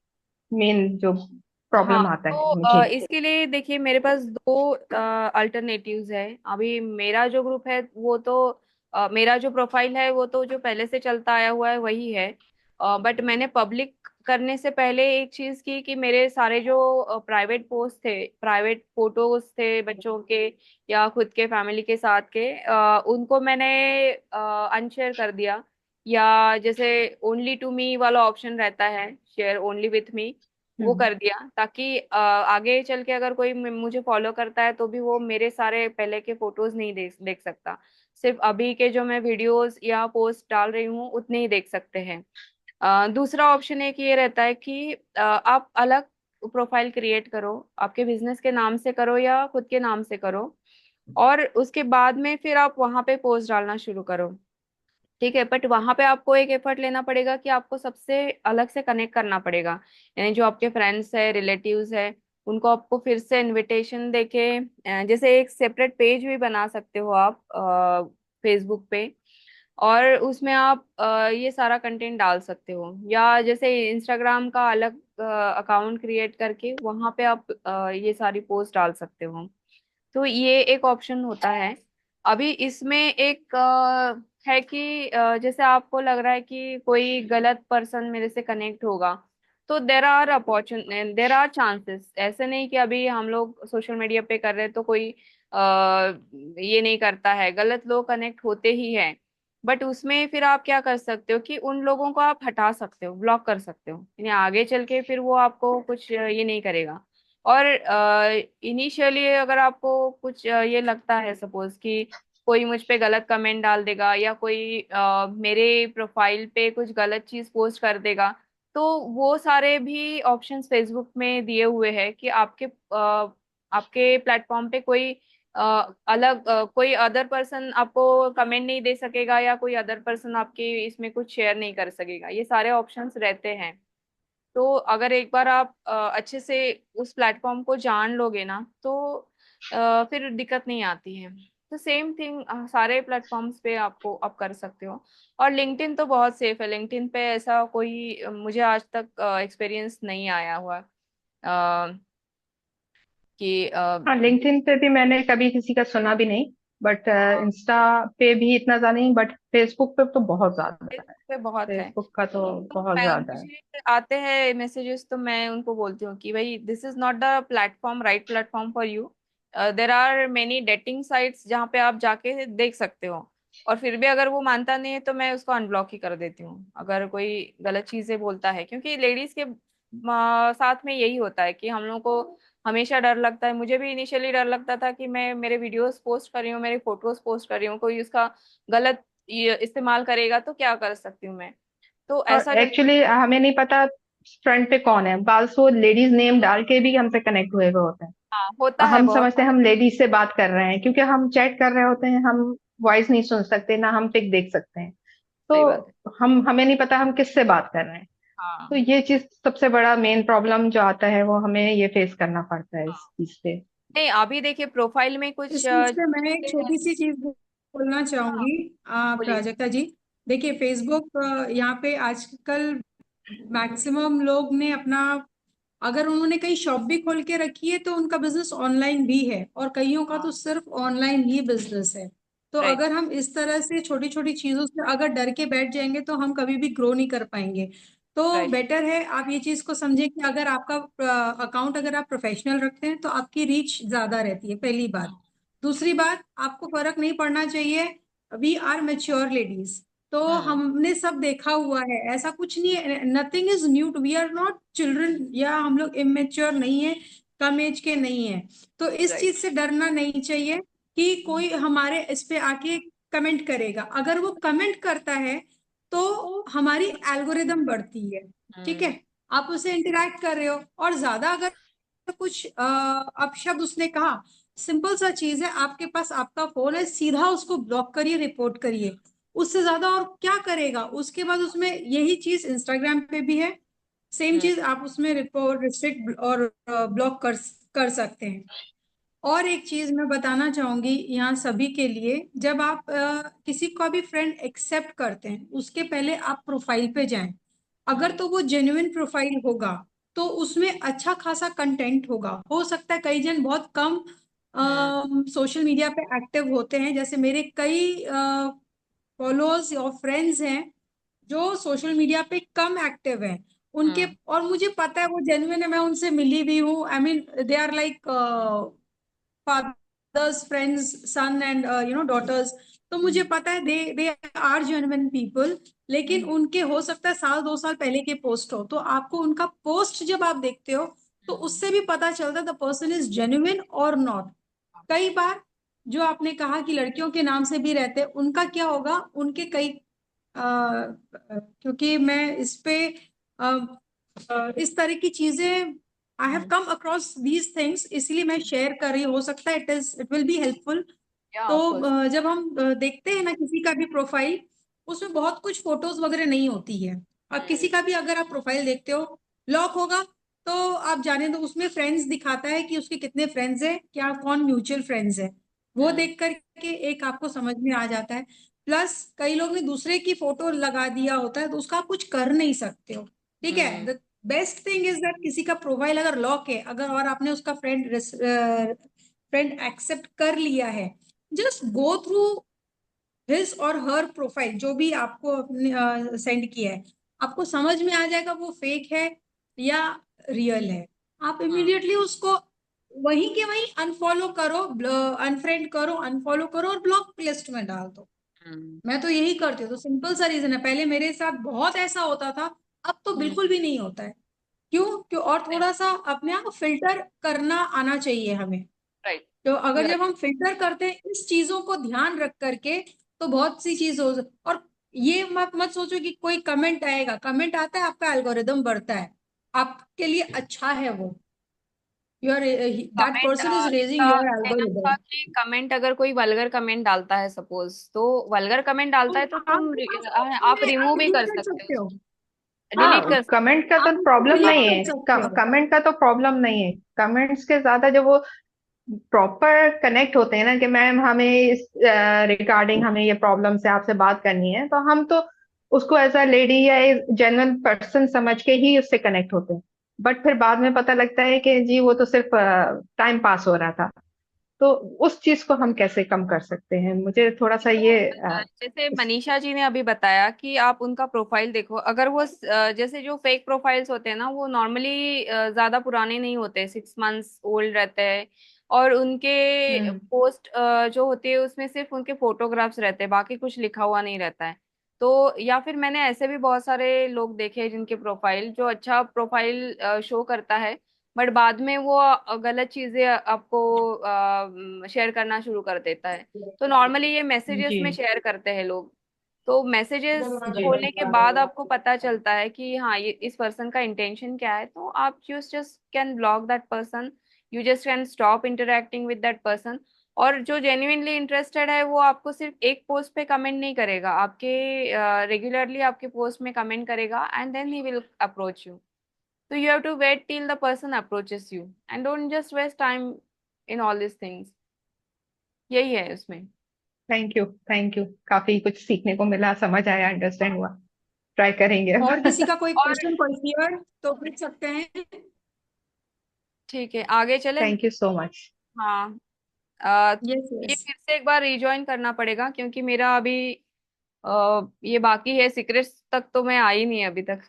मेन जो
हाँ,
प्रॉब्लम आता है
तो
मुझे।
इसके लिए देखिए, मेरे पास दो अल्टरनेटिव्स है। अभी मेरा जो ग्रुप है वो तो मेरा जो प्रोफाइल है वो तो जो पहले से चलता आया हुआ है वही है, बट मैंने पब्लिक करने से पहले एक चीज की कि मेरे सारे जो प्राइवेट पोस्ट थे, प्राइवेट फोटोज थे बच्चों के या खुद के फैमिली के साथ के, उनको मैंने अनशेयर कर दिया, या जैसे ओनली टू मी वाला ऑप्शन रहता है, शेयर ओनली विथ मी, वो कर दिया, ताकि आगे चल के अगर कोई मुझे फॉलो करता है तो भी वो मेरे सारे पहले के फोटोज नहीं देख सकता, सिर्फ अभी के जो मैं वीडियोस या पोस्ट डाल रही हूँ उतने ही देख सकते हैं। दूसरा ऑप्शन एक ये रहता है कि आप अलग प्रोफाइल क्रिएट करो, आपके बिजनेस के नाम से करो या खुद के नाम से करो, और उसके बाद में फिर आप वहां पे पोस्ट डालना शुरू करो। ठीक है, बट वहां पे आपको एक एफर्ट लेना पड़ेगा कि आपको सबसे अलग से कनेक्ट करना पड़ेगा, यानी जो आपके फ्रेंड्स है, रिलेटिव्स है, उनको आपको फिर से इनविटेशन देके जैसे एक सेपरेट पेज भी बना सकते हो आप फेसबुक पे, और उसमें आप ये सारा कंटेंट डाल सकते हो, या जैसे इंस्टाग्राम का अलग अकाउंट क्रिएट करके वहां पे आप ये सारी पोस्ट डाल सकते हो। तो ये एक ऑप्शन होता है। अभी इसमें एक है कि जैसे आपको लग रहा है कि कोई गलत पर्सन मेरे से कनेक्ट होगा, तो देर आर चांसेस, ऐसे नहीं कि अभी हम लोग सोशल मीडिया पे कर रहे हैं तो कोई ये नहीं करता है, गलत लोग कनेक्ट होते ही हैं। बट उसमें फिर आप क्या कर सकते हो कि उन लोगों को आप हटा सकते हो, ब्लॉक कर सकते हो, यानी आगे चल के फिर वो आपको कुछ ये नहीं करेगा। और इनिशियली अगर आपको कुछ ये लगता है सपोज कि कोई मुझ पे गलत कमेंट डाल देगा या कोई मेरे प्रोफाइल पे कुछ गलत चीज पोस्ट कर देगा, तो वो सारे भी ऑप्शंस फेसबुक में दिए हुए हैं कि आपके प्लेटफॉर्म पे कोई अलग कोई अदर पर्सन आपको कमेंट नहीं दे सकेगा, या कोई अदर पर्सन आपके इसमें कुछ शेयर नहीं कर सकेगा, ये सारे ऑप्शंस रहते हैं। तो अगर एक बार आप अच्छे से उस प्लेटफॉर्म को जान लोगे ना, तो फिर दिक्कत नहीं आती है। तो सेम थिंग सारे प्लेटफॉर्म्स पे आपको आप कर सकते हो। और लिंक्डइन तो बहुत सेफ है, लिंक्डइन पे ऐसा कोई मुझे आज तक एक्सपीरियंस नहीं आया हुआ कि
हाँ, लिंक्डइन पे भी मैंने कभी किसी का सुना भी नहीं, बट इंस्टा पे भी इतना ज्यादा नहीं, बट फेसबुक पे तो बहुत ज्यादा है।
फेसबुक पे बहुत है।
फेसबुक का तो
तो
बहुत
मैं
ज्यादा है।
मुझे आते हैं मैसेजेस तो मैं उनको बोलती हूँ कि भाई this is not the platform, right platform for you. There are many dating sites जहाँ पे आप जाके देख सकते हो, और फिर भी अगर वो मानता नहीं है तो मैं उसको अनब्लॉक ही कर देती हूँ अगर कोई गलत चीजें बोलता है, क्योंकि लेडीज के साथ में यही होता है कि हम लोगों को हमेशा डर लगता है। मुझे भी इनिशियली डर लगता था कि मैं मेरे वीडियोस पोस्ट कर रही हूँ, मेरी फोटोज पोस्ट कर रही हूँ, कोई उसका गलत इस्तेमाल करेगा तो क्या कर सकती हूँ मैं। तो
और
ऐसा जब
एक्चुअली हमें नहीं पता फ्रंट पे कौन है, बाल्स वो लेडीज नेम डाल के भी हमसे कनेक्ट हुए हुए होते हैं।
हाँ होता है
हम
बहुत
समझते हैं
सारे।
हम लेडीज से बात कर रहे हैं, क्योंकि हम चैट कर रहे होते हैं, हम वॉइस नहीं सुन सकते, ना हम पिक देख सकते हैं।
सही बात है।
तो हमें नहीं पता हम किससे बात कर रहे हैं। तो
हाँ
ये चीज सबसे बड़ा मेन प्रॉब्लम जो आता है, वो हमें ये फेस करना पड़ता है इस
हाँ।
चीज पे।
नहीं अभी देखिए प्रोफाइल में कुछ
इस चीज पे मैं एक छोटी सी चीज बोलना
हाँ
चाहूंगी।
बोलिए।
प्राजक्ता जी, देखिए फेसबुक यहाँ पे आजकल मैक्सिमम लोग ने अपना, अगर उन्होंने कहीं शॉप भी खोल के रखी है तो उनका बिजनेस ऑनलाइन भी है, और कईयों का तो
हाँ
सिर्फ ऑनलाइन ही बिजनेस है। तो
राइट
अगर हम इस तरह से छोटी छोटी चीजों से अगर डर के बैठ जाएंगे तो हम कभी भी ग्रो नहीं कर पाएंगे। तो
राइट।
बेटर है आप ये चीज को समझें कि अगर आपका अकाउंट अगर आप प्रोफेशनल रखते हैं तो आपकी रीच ज्यादा रहती है, पहली बात। दूसरी बात, आपको फर्क नहीं पड़ना चाहिए। वी आर मेच्योर लेडीज, तो
हम्म।
हमने सब देखा हुआ है, ऐसा कुछ नहीं है, nothing is new, we are not children, या हम लोग इमेच्योर नहीं है, कम एज के नहीं है। तो इस
राइट।
चीज से डरना नहीं चाहिए कि कोई हमारे इस पे आके कमेंट करेगा। अगर वो कमेंट करता है तो हमारी एल्गोरिदम बढ़ती है, ठीक
हम्म।
है। आप उससे इंटरेक्ट कर रहे हो, और ज्यादा अगर कुछ अपशब्द उसने कहा, सिंपल सा चीज है, आपके पास आपका फोन है, सीधा उसको ब्लॉक करिए, रिपोर्ट करिए। उससे ज्यादा और क्या करेगा। उसके बाद उसमें यही चीज इंस्टाग्राम पे भी है, सेम
हम्म।
चीज आप उसमें रिपोर्ट, रिस्ट्रिक्ट और ब्लॉक कर सकते हैं। और एक चीज मैं बताना चाहूंगी यहाँ सभी के लिए, जब आप किसी को भी फ्रेंड एक्सेप्ट करते हैं, उसके पहले आप प्रोफाइल पे जाएं। अगर
हम्म।
तो वो जेन्युइन प्रोफाइल होगा तो उसमें अच्छा खासा कंटेंट होगा। हो सकता है कई जन बहुत कम
हम्म।
सोशल मीडिया पे एक्टिव होते हैं, जैसे मेरे कई फॉलोअर्स और फ्रेंड्स हैं जो सोशल मीडिया पे कम एक्टिव हैं। उनके,
हम्म।
और मुझे पता है वो जेन्युइन है, मैं उनसे मिली भी हूँ। I mean they are like fathers, friends, son and daughters. तो मुझे पता है दे आर जेन्युइन पीपल, लेकिन उनके हो सकता है 1 साल 2 साल पहले के पोस्ट हो, तो आपको उनका पोस्ट जब आप देखते हो तो उससे भी पता चलता है द पर्सन इज जेन्युइन और नॉट। कई बार जो आपने कहा कि लड़कियों के नाम से भी रहते हैं, उनका क्या होगा, उनके कई क्योंकि मैं इस पे इस तरह की चीजें I have come across these things, इसलिए मैं शेयर कर रही हूँ। हो सकता है it will be helpful.
Yeah,
तो
of course.
जब हम देखते हैं ना किसी का भी प्रोफाइल, उसमें बहुत कुछ फोटोज वगैरह नहीं होती है। अब किसी का भी अगर आप प्रोफाइल देखते हो, लॉक होगा, तो आप जाने दो, उसमें फ्रेंड्स दिखाता है कि उसके कितने फ्रेंड्स हैं, क्या कौन म्यूचुअल फ्रेंड्स है, वो देख करके एक आपको समझ में आ जाता है। प्लस कई लोग ने दूसरे की फोटो लगा दिया होता है, तो उसका आप कुछ कर नहीं सकते हो। ठीक है, the best thing is that किसी का प्रोफाइल अगर लॉक है, अगर और आपने उसका फ्रेंड एक्सेप्ट कर लिया है, जस्ट गो थ्रू हिज और हर प्रोफाइल, जो भी आपको अपने सेंड किया है, आपको समझ में आ जाएगा वो फेक है या रियल है। आप इमीडिएटली उसको वहीं के वहीं अनफॉलो करो, अनफ्रेंड करो, अनफॉलो करो और ब्लॉक लिस्ट में डाल दो। मैं तो यही करती हूँ। तो सिंपल सा रीजन है, पहले मेरे साथ बहुत ऐसा होता था, अब तो बिल्कुल भी नहीं होता है। क्यों? क्यों? और थोड़ा सा अपने आप फिल्टर करना आना चाहिए हमें।
Right.
तो अगर
You're
जब हम फिल्टर करते हैं इस चीजों को ध्यान रख करके, तो बहुत सी चीज हो। और ये मत मत सोचो कि कोई कमेंट आएगा, कमेंट आता है आपका एल्गोरिदम बढ़ता है, आपके लिए अच्छा है वो, your that
comment
person is raising
इसका
योर
कहना था
एल्गोरिदम।
कि कमेंट, अगर कोई वल्गर कमेंट डालता है सपोज, तो वल्गर कमेंट डालता है तो तुम
आपके पास
आप
ऑप्शन है, आप
रिमूव भी
डिलीट
कर
कर
सकते
सकते हो।
हो, डिलीट
हाँ,
कर सकते
कमेंट का तो
आप उसको
प्रॉब्लम
डिलीट
नहीं
कर
है।
सकते हो।
कमेंट का तो प्रॉब्लम नहीं है। कमेंट्स के ज्यादा जब वो प्रॉपर कनेक्ट होते हैं ना, कि मैम हमें इस रिगार्डिंग हमें ये प्रॉब्लम से आपसे बात करनी है, तो हम तो उसको एज अ लेडी या जेन्युइन पर्सन समझ के ही उससे कनेक्ट होते हैं। बट फिर बाद में पता लगता है कि जी वो तो सिर्फ टाइम पास हो रहा था। तो उस चीज को हम कैसे कम कर सकते हैं, मुझे थोड़ा सा
देखो,
ये
जैसे मनीषा जी ने अभी बताया कि आप उनका प्रोफाइल देखो, अगर वो जैसे जो फेक प्रोफाइल्स होते हैं ना, वो नॉर्मली ज्यादा पुराने नहीं होते, 6 मंथ्स ओल्ड रहते हैं, और उनके
हम्म
पोस्ट जो होती है उसमें सिर्फ उनके फोटोग्राफ्स रहते हैं, बाकी कुछ लिखा हुआ नहीं रहता है। तो या फिर मैंने ऐसे भी बहुत सारे लोग देखे हैं जिनके प्रोफाइल जो अच्छा प्रोफाइल शो करता है, बट बाद में वो गलत चीजें आपको शेयर करना शुरू कर देता है। तो नॉर्मली ये मैसेजेस
जी
में शेयर करते हैं लोग। तो मैसेजेस
जी
खोलने के बाद आपको पता चलता है कि हाँ, ये इस पर्सन का इंटेंशन क्या है, तो आप just can block that person, you just can stop interacting with that person. और जो जेन्युइनली इंटरेस्टेड है वो आपको सिर्फ एक पोस्ट पे कमेंट नहीं करेगा, आपके रेगुलरली आपके पोस्ट में कमेंट करेगा, and then he will approach you. तो you have to wait till the person approaches you, and don't just waste time in all these things. यही है उसमें।
Thank you, thank you. काफी कुछ सीखने को मिला, समझ आया, अंडरस्टैंड हुआ। ट्राई करेंगे
और किसी
अब।
का कोई
और
क्वेश्चन कोई क्लियर तो पूछ सकते हैं।
ठीक है, आगे चले।
Thank you so much.
हाँ, अ,
यस
ये
यस।
फिर से एक बार रिज्वाइन करना पड़ेगा, क्योंकि मेरा अभी ये बाकी है, सीक्रेट्स तक तो मैं आई नहीं अभी तक।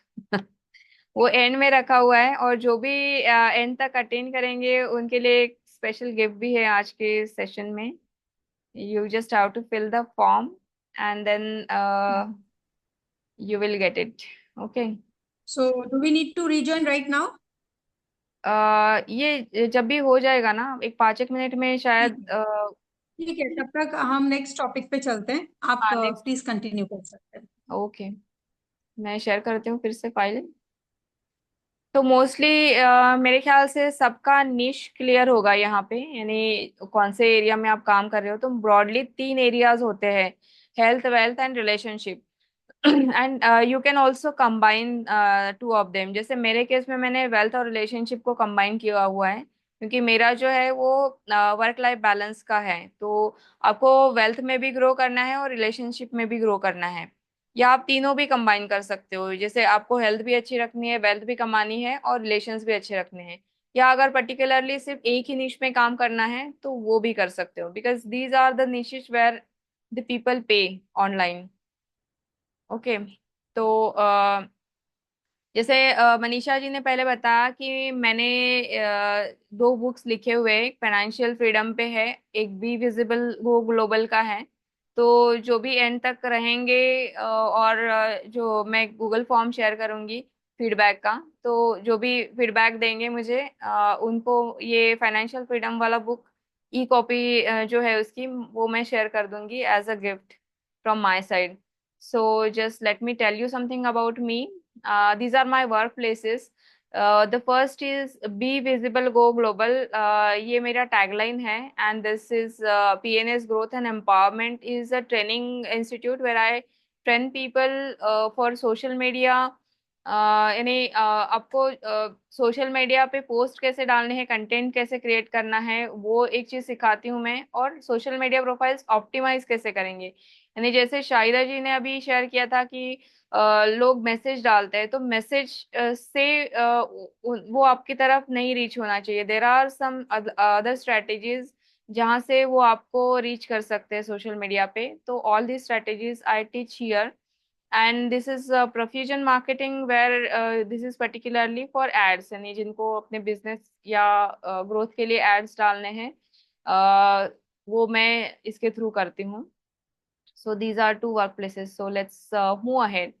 वो एंड में रखा हुआ है, और जो भी एंड तक अटेंड करेंगे उनके लिए एक स्पेशल गिफ्ट भी है आज के सेशन में। You just have to fill the form, and then you will get it. Okay.
So do we need to rejoin right now?
ये जब भी हो जाएगा ना, एक 5 एक मिनट में
ठीक
शायद।
है, ठीक है, तब तक हम नेक्स्ट टॉपिक पे चलते हैं। आप
हाँ, नेक्स्ट।
प्लीज कंटिन्यू कर सकते हैं।
ओके, मैं शेयर करती हूँ फिर से फाइल। तो मोस्टली मेरे ख्याल से सबका निश क्लियर होगा यहाँ पे, यानी कौन से एरिया में आप काम कर रहे हो। तो ब्रॉडली 3 एरियाज होते हैं: health, wealth and relationship. And you can also combine 2 of them. जैसे मेरे केस में मैंने वेल्थ और रिलेशनशिप को कंबाइन किया हुआ है, क्योंकि मेरा जो है वो वर्क लाइफ बैलेंस का है। तो आपको वेल्थ में भी ग्रो करना है और रिलेशनशिप में भी ग्रो करना है, या आप तीनों भी कंबाइन कर सकते हो। जैसे आपको हेल्थ भी अच्छी रखनी है, वेल्थ भी कमानी है, और रिलेशंस भी अच्छे रखने हैं, या अगर पर्टिकुलरली सिर्फ एक ही निश में काम करना है तो वो भी कर सकते हो, because these are the niches where the people pay online. Okay. तो जैसे मनीषा जी ने पहले बताया कि मैंने 2 बुक्स लिखे हुए हैं, एक फाइनेंशियल फ्रीडम पे है, एक बी विजिबल वो ग्लोबल का है। तो जो भी एंड तक रहेंगे और जो मैं गूगल फॉर्म शेयर करूंगी फीडबैक का, तो जो भी फीडबैक देंगे मुझे उनको ये फाइनेंशियल फ्रीडम वाला बुक ई कॉपी जो है उसकी, वो मैं शेयर कर दूंगी as a gift from my side. So just let me tell you something about me. These are my work places. The first is be visible go global. ये मेरा टैगलाइन है. And this is PNS growth and empowerment is a training institute where I train people for social media. यानी आपको social media पे post कैसे डालने हैं, content कैसे क्रिएट करना है, वो एक चीज सिखाती हूँ मैं. और सोशल मीडिया प्रोफाइल्स ऑप्टिमाइज कैसे करेंगे, यानी जैसे शाहिदा जी ने अभी शेयर किया था कि लोग मैसेज डालते हैं, तो मैसेज से वो आपकी तरफ नहीं रीच होना चाहिए. There are some other strategies जहाँ से वो आपको रीच कर सकते हैं सोशल मीडिया पे. तो all the strategies I teach here. And this is profusion marketing where this is particularly for ads, यानी जिनको अपने बिजनेस या ग्रोथ के लिए एड्स डालने हैं, वो मैं इसके थ्रू करती हूँ. So these are two work places. So let's move ahead.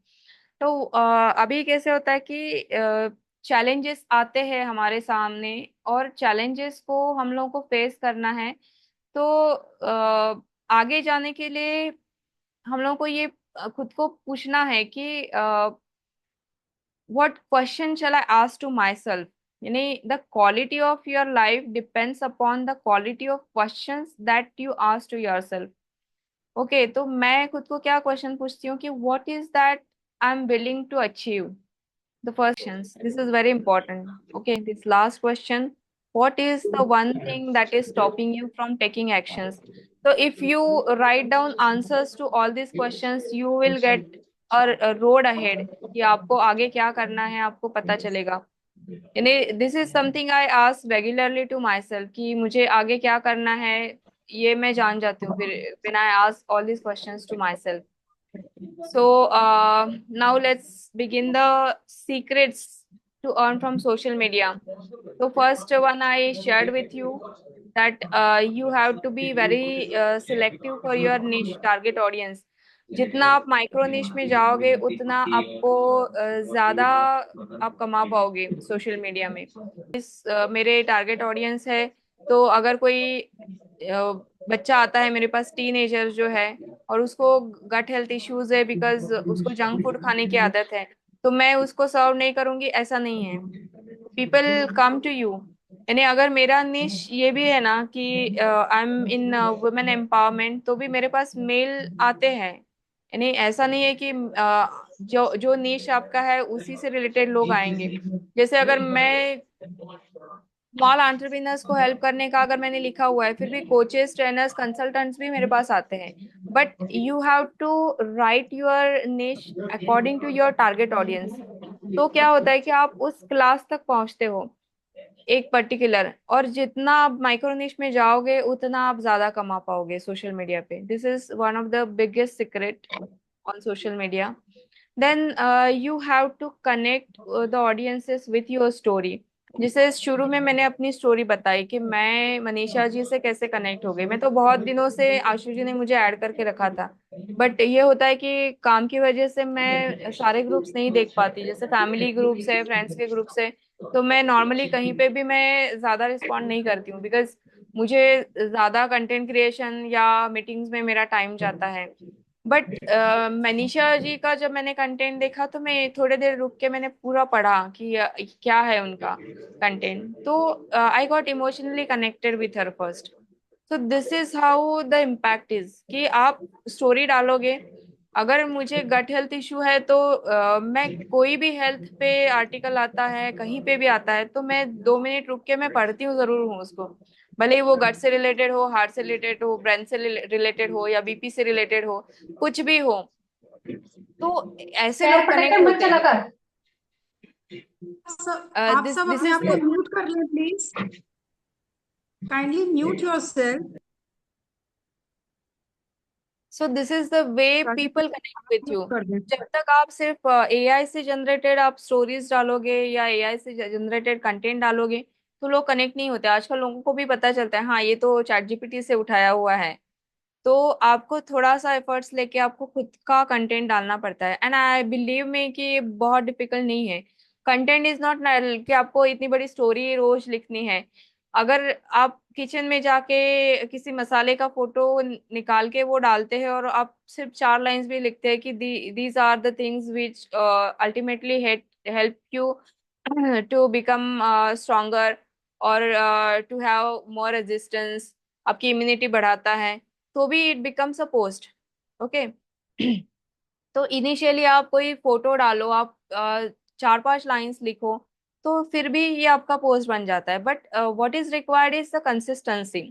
तो अभी कैसे होता है कि चैलेंजेस आते हैं हमारे सामने, और चैलेंजेस को हम लोगों को फेस करना है. तो आगे जाने के लिए हम लोगों को ये खुद को पूछना है कि what question shall I ask to myself. यानी the quality of your life depends upon the quality of questions that you ask to yourself. Okay, तो मैं खुद को क्या क्वेश्चन पूछती हूँ कि what is that I am willing to achieve. The first question, this is very important. Okay, this last question, what is the one thing that is stopping you from taking actions. So if you write down answers to all these questions, you will get a road ahead कि आपको आगे क्या करना है, आपको पता चलेगा. यानी this is something I ask regularly to myself कि मुझे आगे क्या करना है, ये मैं जान जाती हूँ फिर when I ask all these questions to myself. So now let's begin the secrets to earn from social media. So first one I shared with you that you have to be very selective for your niche target audience. जितना आप micro निश में जाओगे उतना आपको ज्यादा आप कमा पाओगे सोशल मीडिया में. मेरे टारगेट ऑडियंस है, तो अगर कोई बच्चा आता है मेरे पास, टीनेजर जो है, और उसको गट हेल्थ इश्यूज है बिकॉज उसको जंक फूड खाने की आदत है, तो मैं उसको सर्व नहीं करूंगी, ऐसा नहीं है. People come to you. यानी अगर मेरा निश ये भी है ना कि I am in women empowerment, तो भी मेरे पास मेल आते हैं. यानी ऐसा नहीं है कि जो जो निश आपका है उसी से रिलेटेड लोग आएंगे. जैसे अगर मैं स्मॉल एंटरप्रेन्योर्स को हेल्प करने का अगर मैंने लिखा हुआ है, फिर भी कोचेस, ट्रेनर्स, कंसल्टेंट्स भी मेरे पास आते हैं. But you have to write your niche according to your target audience. तो क्या होता है कि आप उस क्लास तक पहुंचते हो एक पर्टिकुलर, और जितना आप माइक्रो निश में जाओगे उतना आप ज्यादा कमा पाओगे सोशल मीडिया पे. This is one of the biggest secret on social media. Then you have to connect the audiences with your story. जैसे शुरू में मैंने अपनी स्टोरी बताई कि मैं मनीषा जी से कैसे कनेक्ट हो गई. मैं तो बहुत दिनों से आशु जी ने मुझे ऐड करके रखा था, बट ये होता है कि काम की वजह से मैं सारे ग्रुप्स नहीं देख पाती. जैसे फैमिली ग्रुप्स है, फ्रेंड्स के ग्रुप्स है, तो मैं नॉर्मली कहीं पे भी मैं ज्यादा रिस्पॉन्ड नहीं करती हूँ बिकॉज मुझे ज्यादा कंटेंट क्रिएशन या मीटिंग्स में मेरा टाइम जाता है. बट मनीषा जी का जब मैंने कंटेंट देखा, तो मैं थोड़ी देर रुक के मैंने पूरा पढ़ा कि क्या है उनका कंटेंट. तो I got emotionally connected with her first. तो this is how the impact is कि आप स्टोरी डालोगे. अगर मुझे गट हेल्थ इशू है, तो मैं कोई भी हेल्थ पे आर्टिकल आता है, कहीं पे भी आता है, तो मैं 2 मिनट रुक के मैं पढ़ती हूँ, जरूर हूँ उसको. भले ही वो गट से रिलेटेड हो, हार्ट से रिलेटेड हो, ब्रेन से रिलेटेड हो, या BP से रिलेटेड हो, कुछ भी हो. तो ऐसे
पैर
लोग
पटक के
कनेक्ट
मत
होते
चला
हैं.
कर।
आप
दिस
सब
दिस
अपने
इज
आप को म्यूट कर लें please. Kindly mute yourself.
So this is the way people connect with you.
Mute कर दें.
जब तक आप सिर्फ AI से जनरेटेड आप स्टोरीज डालोगे या AI से जनरेटेड कंटेंट डालोगे, तो लोग कनेक्ट नहीं होते. आजकल लोगों को भी पता चलता है हाँ ये तो ChatGPT से उठाया हुआ है. तो आपको थोड़ा सा एफर्ट्स लेके आपको खुद का कंटेंट डालना पड़ता है। एंड आई बिलीव में कि ये बहुत डिफिकल्ट नहीं है। कंटेंट इज नॉट कि आपको इतनी बड़ी स्टोरी रोज लिखनी है। अगर आप किचन में जाके किसी मसाले का फोटो निकाल के वो डालते हैं और आप सिर्फ 4 लाइंस भी लिखते हैं कि these are the things which ultimately help you to become stronger और टू हैव मोर रेजिस्टेंस, आपकी इम्यूनिटी बढ़ाता है, तो भी it becomes a post. Okay. तो इनिशियली आप कोई फोटो डालो, आप 4-5 लाइंस लिखो, तो फिर भी ये आपका पोस्ट बन जाता है। But what is required is the consistency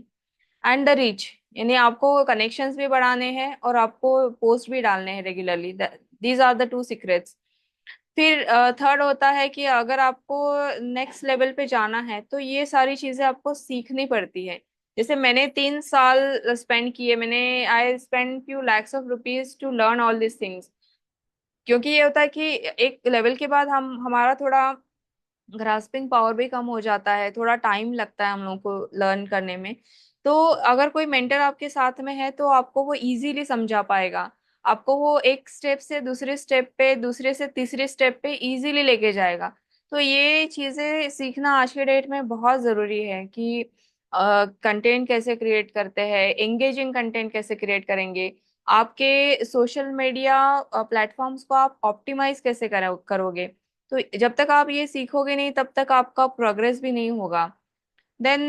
and the reach. यानी आपको कनेक्शंस भी बढ़ाने हैं और आपको पोस्ट भी डालने हैं regularly. These are the 2 secrets. फिर थर्ड होता है कि अगर आपको नेक्स्ट लेवल पे जाना है तो ये सारी चीजें आपको सीखनी पड़ती है। जैसे मैंने 3 साल स्पेंड किए, मैंने I spend few lakhs of rupees to learn all this things. क्योंकि ये होता है कि एक लेवल के बाद हम हमारा थोड़ा ग्रास्पिंग पावर भी कम हो जाता है, थोड़ा टाइम लगता है हम लोगों को लर्न करने में। तो अगर कोई मेंटर आपके साथ में है तो आपको वो इजीली समझा पाएगा, आपको वो एक स्टेप से दूसरे स्टेप पे, दूसरे से तीसरे स्टेप पे इजीली लेके जाएगा। तो ये चीजें सीखना आज के डेट में बहुत जरूरी है कि कंटेंट कैसे क्रिएट करते हैं, एंगेजिंग कंटेंट कैसे क्रिएट करेंगे, आपके सोशल मीडिया प्लेटफॉर्म्स को आप ऑप्टिमाइज कैसे करोगे। तो जब तक आप ये सीखोगे नहीं तब तक आपका प्रोग्रेस भी नहीं होगा। Then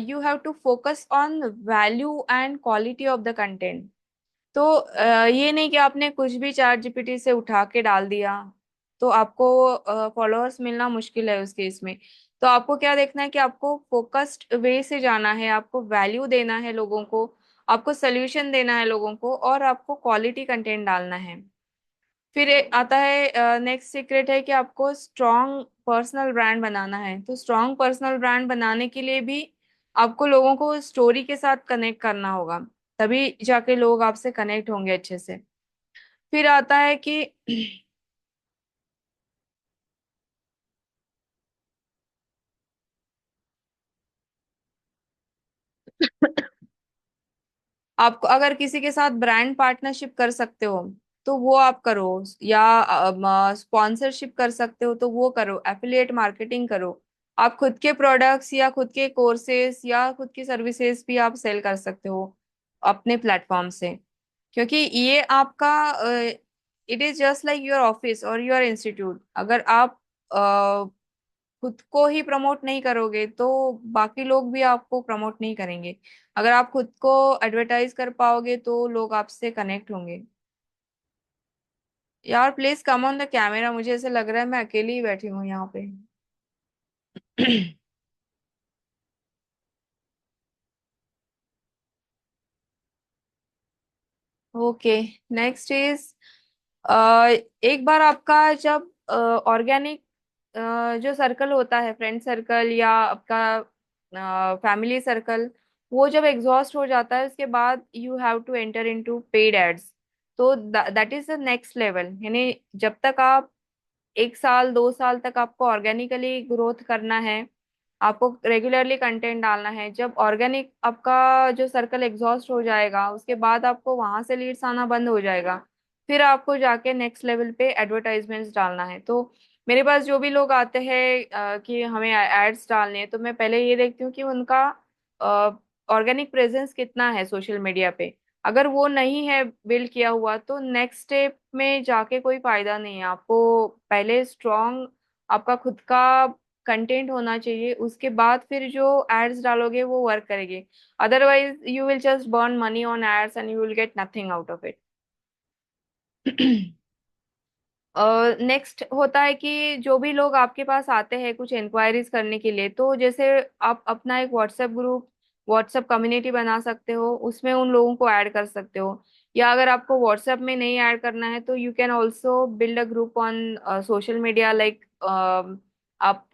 you have to focus on value and quality of the content. तो ये नहीं कि आपने कुछ भी चैट जीपीटी से उठा के डाल दिया तो आपको फॉलोअर्स मिलना मुश्किल है उस केस में। तो आपको क्या देखना है कि आपको फोकस्ड वे से जाना है, आपको वैल्यू देना है लोगों को, आपको सोल्यूशन देना है लोगों को, और आपको क्वालिटी कंटेंट डालना है। फिर आता है नेक्स्ट सीक्रेट है कि आपको स्ट्रॉन्ग पर्सनल ब्रांड बनाना है। तो स्ट्रॉन्ग पर्सनल ब्रांड बनाने के लिए भी आपको लोगों को स्टोरी के साथ कनेक्ट करना होगा, तभी जाके लोग आपसे कनेक्ट होंगे अच्छे से। फिर आता है कि आपको अगर किसी के साथ ब्रांड पार्टनरशिप कर सकते हो तो वो आप करो, या स्पॉन्सरशिप कर सकते हो तो वो करो, एफिलिएट मार्केटिंग करो। आप खुद के प्रोडक्ट्स या खुद के कोर्सेस या खुद की सर्विसेज भी आप सेल कर सकते हो अपने प्लेटफॉर्म से। क्योंकि ये आपका it is just like your office और योर इंस्टीट्यूट। अगर आप खुद को ही प्रमोट नहीं करोगे तो बाकी लोग भी आपको प्रमोट नहीं करेंगे। अगर आप खुद को एडवर्टाइज कर पाओगे तो लोग आपसे कनेक्ट होंगे। यार please come on the camera, मुझे ऐसे लग रहा है मैं अकेली ही बैठी हूँ यहाँ पे। ओके। नेक्स्ट इज एक बार आपका जब ऑर्गेनिक जो सर्कल होता है, फ्रेंड सर्कल या आपका फैमिली सर्कल, वो जब एग्जॉस्ट हो जाता है उसके बाद you have to enter into paid ads. तो that is the next level. यानी जब तक आप 1 साल 2 साल तक आपको ऑर्गेनिकली ग्रोथ करना है, आपको रेगुलरली कंटेंट डालना है। जब ऑर्गेनिक आपका जो सर्कल एग्जॉस्ट हो जाएगा उसके बाद आपको वहां से लीड्स आना बंद हो जाएगा। फिर आपको जाके नेक्स्ट लेवल पे एडवर्टाइजमेंट्स डालना है। तो मेरे पास जो भी लोग आते हैं कि हमें एड्स डालने हैं, तो मैं पहले ये देखती हूँ कि उनका ऑर्गेनिक प्रेजेंस कितना है सोशल मीडिया पे। अगर वो नहीं है बिल्ड किया हुआ तो नेक्स्ट स्टेप में जाके कोई फायदा नहीं है। आपको पहले स्ट्रॉन्ग आपका खुद का कंटेंट होना चाहिए, उसके बाद फिर जो एड्स डालोगे वो वर्क करेंगे। Otherwise you will just burn money on ads and you will get nothing out of it. Next होता है कि जो भी लोग आपके पास आते हैं कुछ इंक्वायरीज करने के लिए, तो जैसे आप अपना एक व्हाट्सएप ग्रुप, व्हाट्सएप कम्युनिटी बना सकते हो, उसमें उन लोगों को ऐड कर सकते हो। या अगर आपको व्हाट्सएप में नहीं ऐड करना है तो you can also build a group on social media like आप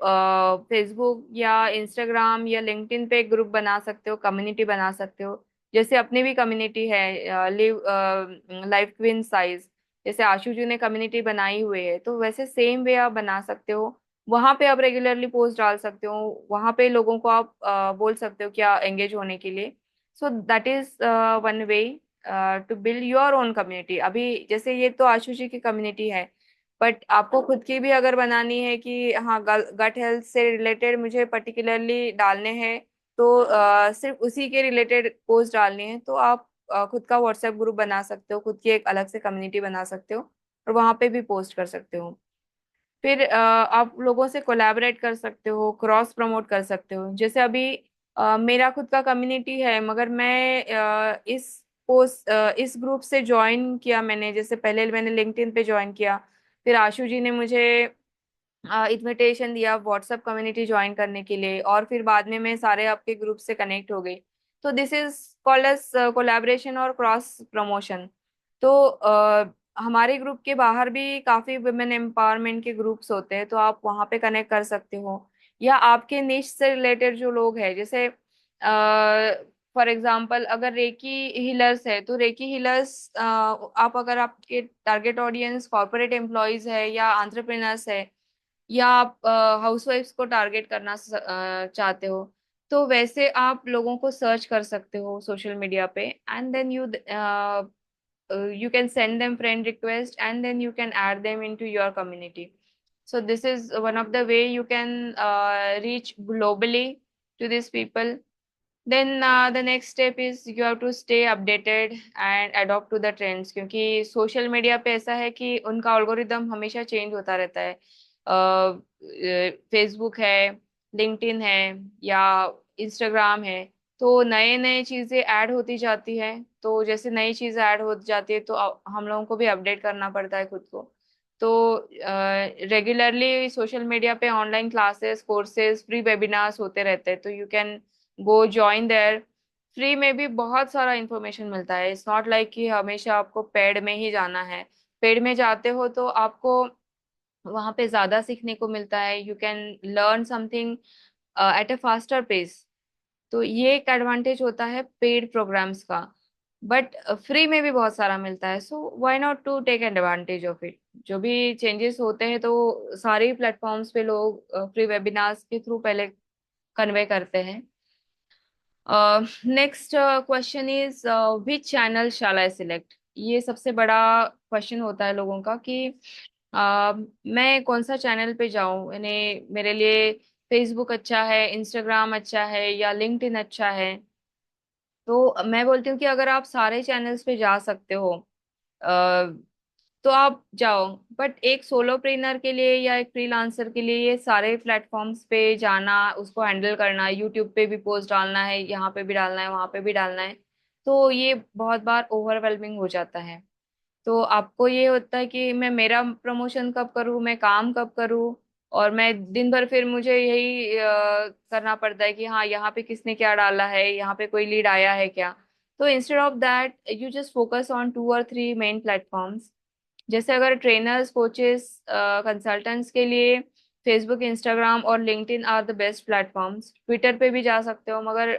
फेसबुक या इंस्टाग्राम या लिंक्डइन पे एक ग्रुप बना सकते हो, कम्युनिटी बना सकते हो। जैसे अपनी भी कम्युनिटी है लिव लाइफ क्वीन साइज, जैसे आशु जी ने कम्युनिटी बनाई हुई है, तो वैसे सेम वे आप बना सकते हो। वहां पे आप रेगुलरली पोस्ट डाल सकते हो, वहां पे लोगों को आप बोल सकते हो क्या एंगेज होने के लिए। So that is one way. To build your own community. अभी जैसे ये तो आशुषी की कम्युनिटी है, बट आपको खुद की भी अगर बनानी है कि हाँ गट हेल्थ से रिलेटेड मुझे पर्टिकुलरली डालने हैं, तो सिर्फ उसी के रिलेटेड पोस्ट डालनी है, तो आप खुद का व्हाट्सएप ग्रुप बना सकते हो, खुद की एक अलग से कम्युनिटी बना सकते हो और वहां पे भी पोस्ट कर सकते हो। फिर आप लोगों से कोलैबोरेट कर सकते हो, क्रॉस प्रमोट कर सकते हो। जैसे अभी मेरा खुद का कम्युनिटी है, मगर मैं इस ग्रुप से ज्वाइन किया मैंने। जैसे पहले मैंने लिंक्डइन पे ज्वाइन किया, फिर आशु जी ने मुझे इनविटेशन दिया व्हाट्सएप कम्युनिटी ज्वाइन करने के लिए, और फिर बाद में मैं सारे आपके ग्रुप से कनेक्ट हो गई। तो this is called as collaboration और क्रॉस प्रमोशन। तो हमारे ग्रुप के बाहर भी काफी वुमेन एम्पावरमेंट के ग्रुप्स होते हैं, तो आप वहां पे कनेक्ट कर सकते हो। या आपके निश से रिलेटेड जो लोग हैं, जैसे फॉर एग्जांपल अगर रेकी हीलर्स है, तो रेकी हीलर्स आप अगर आपके टारगेट ऑडियंस कॉर्पोरेट एम्प्लॉयज है या एंटरप्रेन्योर्स है, या आप हाउसवाइफ्स को टारगेट करना चाहते हो, तो वैसे आप लोगों को सर्च कर सकते हो सोशल मीडिया पे, and then you can send them friend request, and then you can add them into your community. So this is one of the way you can reach globally to these people. Then the next step is you have to stay updated and adopt to the trends, क्योंकि social media पे ऐसा है कि उनका algorithm हमेशा change होता रहता है। फेसबुक है, लिंक्डइन है, या इंस्टाग्राम है, तो नए नए चीजें ऐड होती जाती है। तो जैसे नई चीजें ऐड हो जाती है, तो हम लोगों को भी अपडेट करना पड़ता है खुद को। तो रेगुलरली सोशल मीडिया पे online classes, courses, free webinars होते रहते हैं, तो you can go join there. Free में भी बहुत सारा इंफॉर्मेशन मिलता है। इट्स नॉट लाइक कि हमेशा आपको पेड में ही जाना है। पेड में जाते हो तो आपको वहां पे ज्यादा सीखने को मिलता है, you can learn something at a faster pace. तो ये एक एडवांटेज होता है पेड प्रोग्राम्स का। बट फ्री में भी बहुत सारा मिलता है, so why not to take advantage of it. जो भी चेंजेस होते हैं तो सारे ही प्लेटफॉर्म्स पे लोग फ्री वेबिनार्स के थ्रू पहले कन्वे करते हैं। Next question is which channel shall I select. ये सबसे बड़ा क्वेश्चन होता है लोगों का कि मैं कौन सा चैनल पे जाऊं, यानी मेरे लिए फेसबुक अच्छा है, इंस्टाग्राम अच्छा है, या लिंक्डइन अच्छा है। तो मैं बोलती हूँ कि अगर आप सारे चैनल्स पे जा सकते हो तो आप जाओ, बट एक सोलोप्रेनर के लिए या एक फ्रीलांसर के लिए ये सारे प्लेटफॉर्म्स पे जाना, उसको हैंडल करना, यूट्यूब पे भी पोस्ट डालना है, यहाँ पे भी डालना है, वहां पे भी डालना है, तो ये बहुत बार ओवरवेलमिंग हो जाता है। तो आपको ये होता है कि मैं मेरा प्रमोशन कब करूँ, मैं काम कब करूँ, और मैं दिन भर फिर मुझे यही करना पड़ता है कि हाँ यहाँ पे किसने क्या डाला है, यहाँ पे कोई लीड आया है क्या। तो instead of that you just focus on 2 और 3 मेन प्लेटफॉर्म्स। जैसे अगर ट्रेनर्स, कोचेस, कंसल्टेंट्स के लिए फेसबुक, इंस्टाग्राम और LinkedIn are the best platforms. Twitter पे भी जा सकते हो, मगर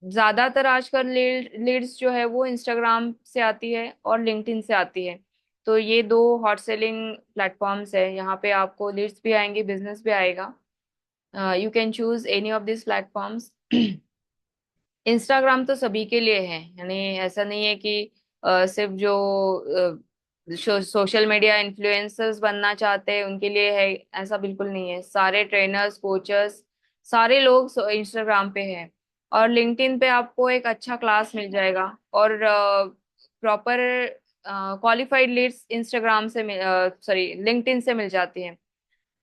ज्यादातर आजकल लीड्स जो है वो इंस्टाग्राम से आती है और लिंक्डइन से आती है। तो ये 2 हॉट सेलिंग प्लेटफॉर्म्स है, यहाँ पे आपको लीड्स भी आएंगे, बिजनेस भी आएगा। You can choose any of this platforms. Instagram तो सभी के लिए है, यानी ऐसा नहीं है कि सिर्फ जो सोशल मीडिया इन्फ्लुएंसर्स बनना चाहते हैं उनके लिए है, ऐसा बिल्कुल नहीं है। सारे ट्रेनर्स, कोचेस, सारे लोग इंस्टाग्राम पे हैं। और लिंक्डइन पे आपको एक अच्छा क्लास मिल जाएगा, और प्रॉपर क्वालिफाइड लीड्स इंस्टाग्राम से सॉरी लिंक्डइन से मिल जाती हैं।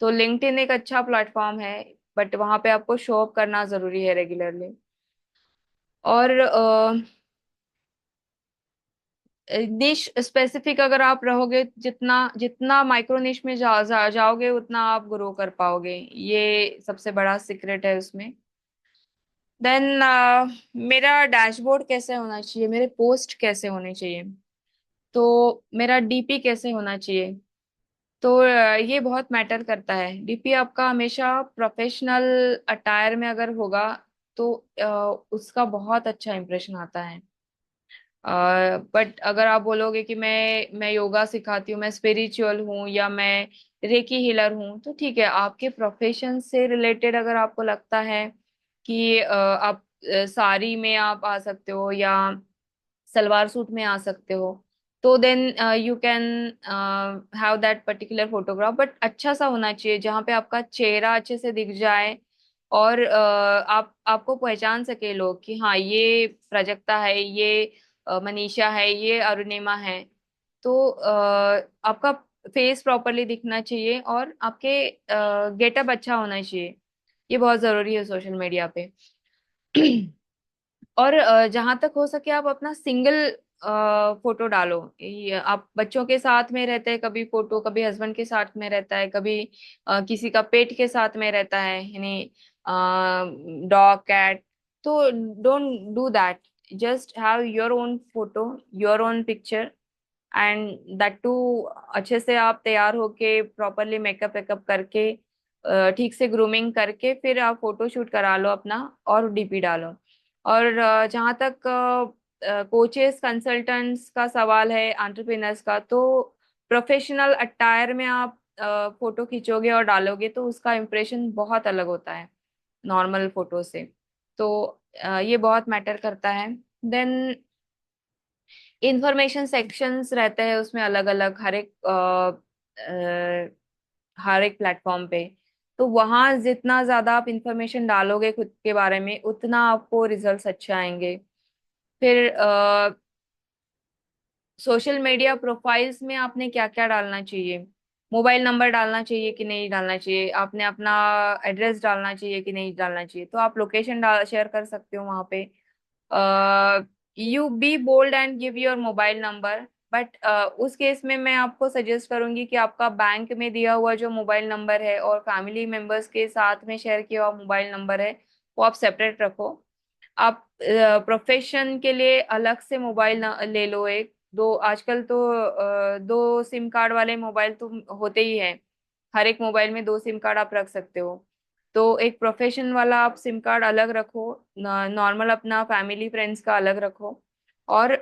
तो लिंक्डइन एक अच्छा प्लेटफॉर्म है, बट वहां पे आपको शो अप करना जरूरी है रेगुलरली। और निश स्पेसिफिक अगर आप रहोगे, जितना जितना माइक्रो निश में जाओगे उतना आप ग्रो कर पाओगे, ये सबसे बड़ा सीक्रेट है उसमें। देन मेरा डैशबोर्ड कैसे होना चाहिए, मेरे पोस्ट कैसे होने चाहिए, तो मेरा डीपी कैसे होना चाहिए। तो ये बहुत मैटर करता है। डीपी आपका हमेशा प्रोफेशनल अटायर में अगर होगा, तो उसका बहुत अच्छा इंप्रेशन आता है। बट अगर आप बोलोगे कि मैं योगा सिखाती हूँ, मैं स्पिरिचुअल हूँ, या मैं रेकी हीलर हूँ, तो ठीक है, आपके प्रोफेशन से रिलेटेड अगर आपको लगता है कि आप साड़ी में आप आ सकते हो, या सलवार सूट में आ सकते हो, तो then you can have that particular photograph, but अच्छा सा होना चाहिए जहाँ पे आपका चेहरा अच्छे से दिख जाए, और आपको पहचान सके लोग कि हाँ ये प्राजक्ता है, ये मनीषा है, ये अरुणिमा है। तो आपका फेस प्रॉपरली दिखना चाहिए, और आपके गेटअप अच्छा होना चाहिए। ये बहुत जरूरी है सोशल मीडिया पे। और जहां तक हो सके आप अपना सिंगल फोटो डालो। ये आप बच्चों के साथ में रहते हैं कभी फोटो, कभी हस्बैंड के साथ में रहता है, कभी किसी का पेट के साथ में रहता है, यानी डॉग कैट। तो don't do that, just have your own photo, your own picture, and that too अच्छे से आप तैयार होके प्रॉपरली मेकअप वेकअप करके ठीक से ग्रूमिंग करके फिर आप फोटो शूट करा लो अपना, और डीपी डालो। और जहाँ तक कोचेस कंसल्टेंट्स का सवाल है, एंटरप्रेन्योर्स का, तो प्रोफेशनल अटायर में आप फोटो खींचोगे और डालोगे तो उसका इम्प्रेशन बहुत अलग होता है नॉर्मल फोटो से। तो ये बहुत मैटर करता है। देन इंफॉर्मेशन सेक्शंस रहते हैं उसमें अलग अलग, हर एक प्लेटफॉर्म पे। तो वहां जितना ज्यादा आप इंफॉर्मेशन डालोगे खुद के बारे में, उतना आपको रिजल्ट्स अच्छे आएंगे। फिर सोशल मीडिया प्रोफाइल्स में आपने क्या क्या डालना चाहिए, मोबाइल नंबर डालना चाहिए कि नहीं डालना चाहिए, आपने अपना एड्रेस डालना चाहिए कि नहीं डालना चाहिए। तो आप लोकेशन डाल शेयर कर सकते हो वहां पे। You be bold and give your mobile number, but उस केस में मैं आपको सजेस्ट करूंगी कि आपका बैंक में दिया हुआ जो मोबाइल नंबर है और फैमिली मेंबर्स के साथ में शेयर किया हुआ मोबाइल नंबर है, वो आप सेपरेट रखो। आप प्रोफेशन के लिए अलग से मोबाइल ले लो, एक दो, आजकल तो दो सिम कार्ड वाले मोबाइल तो होते ही हैं। हर एक मोबाइल में दो सिम कार्ड आप रख सकते हो। तो एक प्रोफेशन वाला आप सिम कार्ड अलग रखो, नॉर्मल अपना फैमिली फ्रेंड्स का अलग रखो। और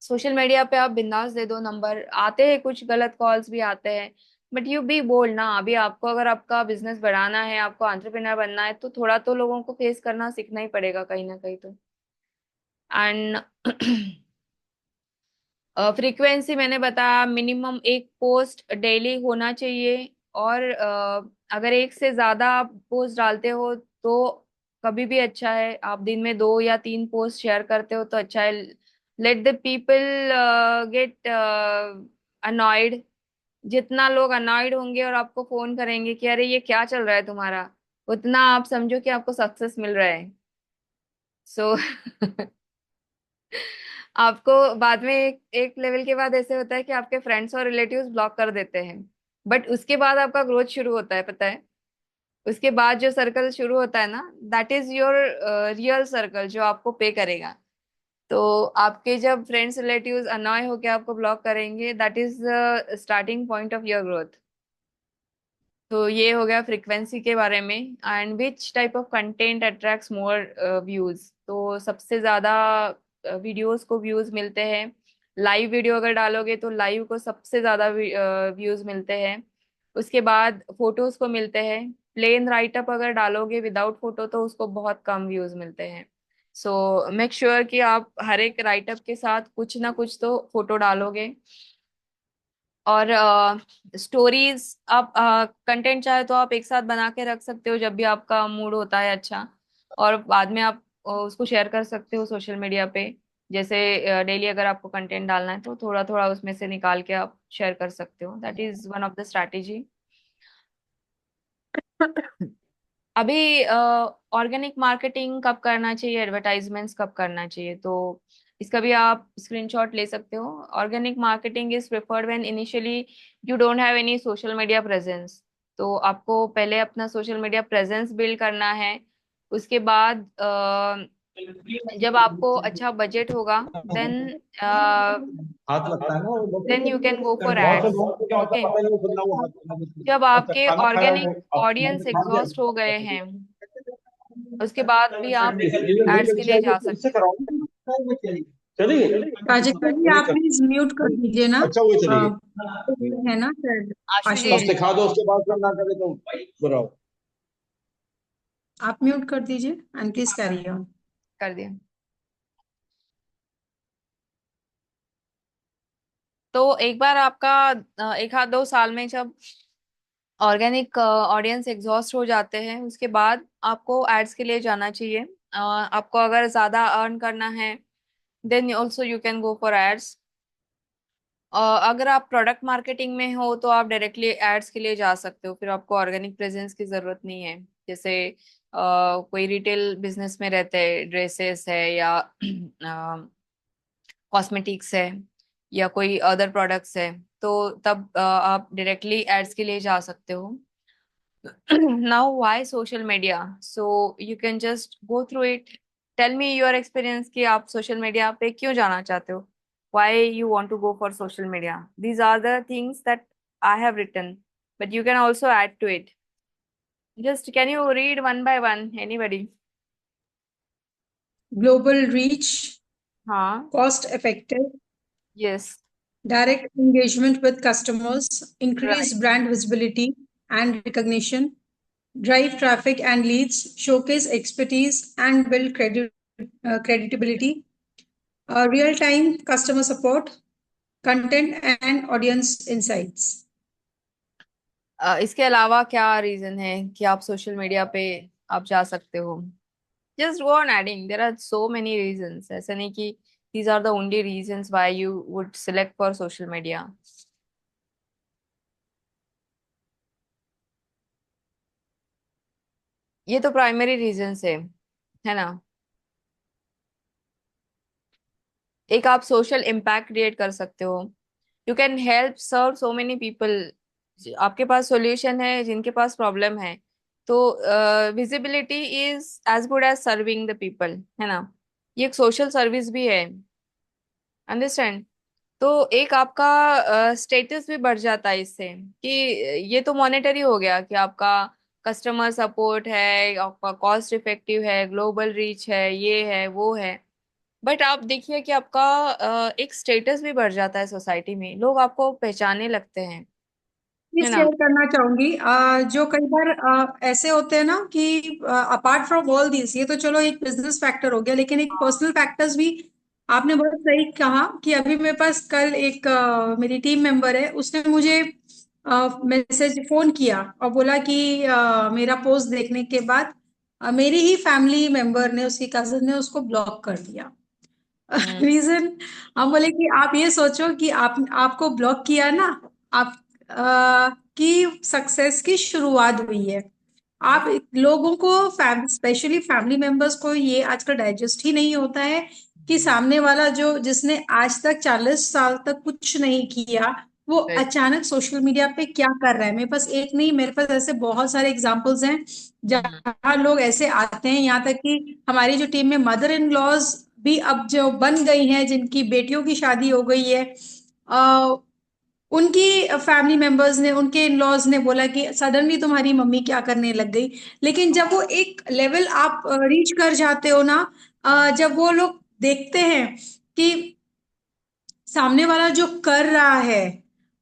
सोशल मीडिया पे आप बिंदास दे दो नंबर, आते हैं कुछ गलत कॉल्स भी आते हैं, बट यू बी बोल्ड ना। अभी आपको अगर आपका बिजनेस बढ़ाना है, आपको एंटरप्रेन्योर बनना है, तो थोड़ा तो लोगों को फेस करना सीखना ही पड़ेगा कहीं ना कहीं तो। एंड फ्रीक्वेंसी मैंने बताया, मिनिमम एक पोस्ट डेली होना चाहिए। और अगर एक से ज्यादा आप पोस्ट डालते हो तो कभी भी अच्छा है, आप दिन में 2 या 3 पोस्ट शेयर करते हो तो अच्छा है। Let the people get annoyed. जितना लोग अनॉयड होंगे और आपको फोन करेंगे कि अरे ये क्या चल रहा है तुम्हारा, उतना आप समझो कि आपको सक्सेस मिल रहा है। सो आपको बाद में एक लेवल के बाद ऐसे होता है कि आपके फ्रेंड्स और रिलेटिव्स ब्लॉक कर देते हैं, बट उसके बाद आपका ग्रोथ शुरू होता है, पता है। उसके बाद जो सर्कल शुरू होता है ना, that is your real circle जो आपको पे करेगा। तो आपके जब फ्रेंड्स रिलेटिव्स अनॉय होके आपको ब्लॉक करेंगे, that is starting point of your growth. तो ये हो गया फ्रीक्वेंसी के बारे में। And which type of content attracts more views, तो सबसे ज्यादा वीडियोस को व्यूज मिलते हैं। लाइव वीडियो अगर डालोगे तो लाइव को सबसे ज्यादा व्यूज मिलते हैं। उसके बाद फोटोज को मिलते हैं। प्लेन राइटअप अगर डालोगे विदाउट फोटो तो उसको बहुत कम व्यूज मिलते हैं। सो मेक श्योर कि आप हर एक राइटअप के साथ कुछ ना कुछ तो फोटो डालोगे। और स्टोरीज आप कंटेंट चाहे तो आप एक साथ बना के रख सकते हो जब भी आपका मूड होता है अच्छा, और बाद में आप उसको शेयर कर सकते हो सोशल मीडिया पे। जैसे डेली अगर आपको कंटेंट डालना है तो थोड़ा थोड़ा उसमें से निकाल के आप शेयर कर सकते हो, that is one of the strategy. अभी ऑर्गेनिक मार्केटिंग कब करना चाहिए, एडवर्टाइजमेंट्स कब करना चाहिए, तो इसका भी आप स्क्रीनशॉट ले सकते हो। Organic marketing is preferred when initially you don't have any social media presence. तो आपको पहले अपना सोशल मीडिया प्रेजेंस बिल्ड करना है। उसके बाद जब आपको अच्छा बजट होगा, देन
हाथ लगता है ना वो लोग
then you can go for
बहुत से
एड्स।
लोगों को क्या होता है
ओके,
पता ही नहीं खुद ना वो हाथ
जब
अच्छा
आपके
खाना खाया
ऑर्गेनिक
वो अब मैंने
ऑडियंस
तो खा लिया
एग्जॉस्ट हो गए हैं, उसके बाद भी आप एड्स के लिए जा
इससे
सकते हो।
कराऊंगा चलिए
प्राजक्ता जी,
वही
आप
कर
प्लीज म्यूट कर दीजिए ना।
अच्छा वही चलिए
है ना शायद
आशु जी,
बस
आशु जी,
सिखा दो उसके बाद फिर ना करे तो बुरा हो।
आप म्यूट कर दीजिए एंड प्लीज कैरी ऑन।
कर दिया। तो एक बार आपका एक आध 2 साल में जब ऑर्गेनिक ऑडियंस एग्जॉस्ट हो जाते हैं, उसके बाद आपको एड्स के लिए जाना चाहिए। आपको अगर ज्यादा अर्न करना है then also you can go for ads. अगर आप प्रोडक्ट मार्केटिंग में हो तो आप डायरेक्टली एड्स के लिए जा सकते हो, फिर आपको ऑर्गेनिक प्रेजेंस की जरूरत नहीं है। जैसे कोई रिटेल बिजनेस में रहते हैं, ड्रेसेस है या कॉस्मेटिक्स है या कोई अदर प्रोडक्ट्स है, तो तब आप डायरेक्टली एड्स के लिए जा सकते हो। Now why social media? So you can just go through it. Tell me your experience कि आप सोशल मीडिया पे क्यों जाना चाहते हो, why you want to go for social media. These are the things that I have written, but you can also add to it. Just can you read one by one, anybody?
Global reach,
हाँ.
cost effective,
Yes.
direct engagement with customers, increase
Right.
brand visibility and recognition, drive traffic and leads, showcase expertise and build credibility, real-time customer support, content and audience insights.
इसके अलावा क्या reason है कि आप social media पे आप जा सकते हो? Just go on adding. There are so many reasons. ऐसा नहीं कि these are the only reasons why you would select for social media. ये तो प्राइमरी रीजन है ना। एक आप सोशल इम्पैक्ट क्रिएट कर सकते हो। You can help serve so many people. आपके पास सॉल्यूशन है, जिनके पास प्रॉब्लम है, तो visibility is as good as serving the people, है ना। ये एक सोशल सर्विस भी है, अंडरस्टैंड। तो एक आपका स्टेटस भी बढ़ जाता है इससे कि ये तो मॉनेटरी हो गया कि आपका कस्टमर सपोर्ट है, आपका कॉस्ट इफेक्टिव है, ग्लोबल रीच है, ये है वो है। बट आप देखिए कि आपका एक स्टेटस भी बढ़ जाता है सोसाइटी में, लोग आपको पहचानने लगते हैं,
ये
है ना।
शेयर करना चाहूंगी जो कई बार ऐसे होते हैं ना कि अपार्ट फ्रॉम ऑल दिस, ये तो चलो एक बिजनेस फैक्टर हो गया, लेकिन एक पर्सनल फैक्टर्स भी आपने बहुत सही कहा कि अभी मेरे पास कल एक मेरी टीम मेंबर है, उसने मुझे मैसेज फोन किया और बोला कि मेरा पोस्ट देखने के बाद मेरी ही फैमिली मेंबर ने, उसकी कजिन ने उसको ब्लॉक कर दिया। रीजन, हम बोले कि आप ये सोचो कि आपको ब्लॉक किया ना, आप की सक्सेस की शुरुआत हुई है। आप लोगों को स्पेशली फैमिली मेंबर्स को ये आजकल डाइजेस्ट ही नहीं होता है कि सामने वाला जो जिसने आज तक 40 साल तक कुछ नहीं किया, वो अचानक सोशल मीडिया पे क्या कर रहा है। मेरे पास एक नहीं, मेरे पास ऐसे बहुत सारे एग्जांपल्स हैं जहाँ लोग ऐसे आते हैं। यहाँ तक कि हमारी जो टीम में मदर इन लॉज भी अब जो बन गई हैं, जिनकी बेटियों की शादी हो गई है, उनकी फैमिली मेंबर्स ने, उनके इन लॉज ने बोला कि सडनली तुम्हारी मम्मी क्या करने लग गई। लेकिन जब वो एक लेवल आप रीच कर जाते हो ना, जब वो लोग देखते हैं कि सामने वाला जो कर रहा है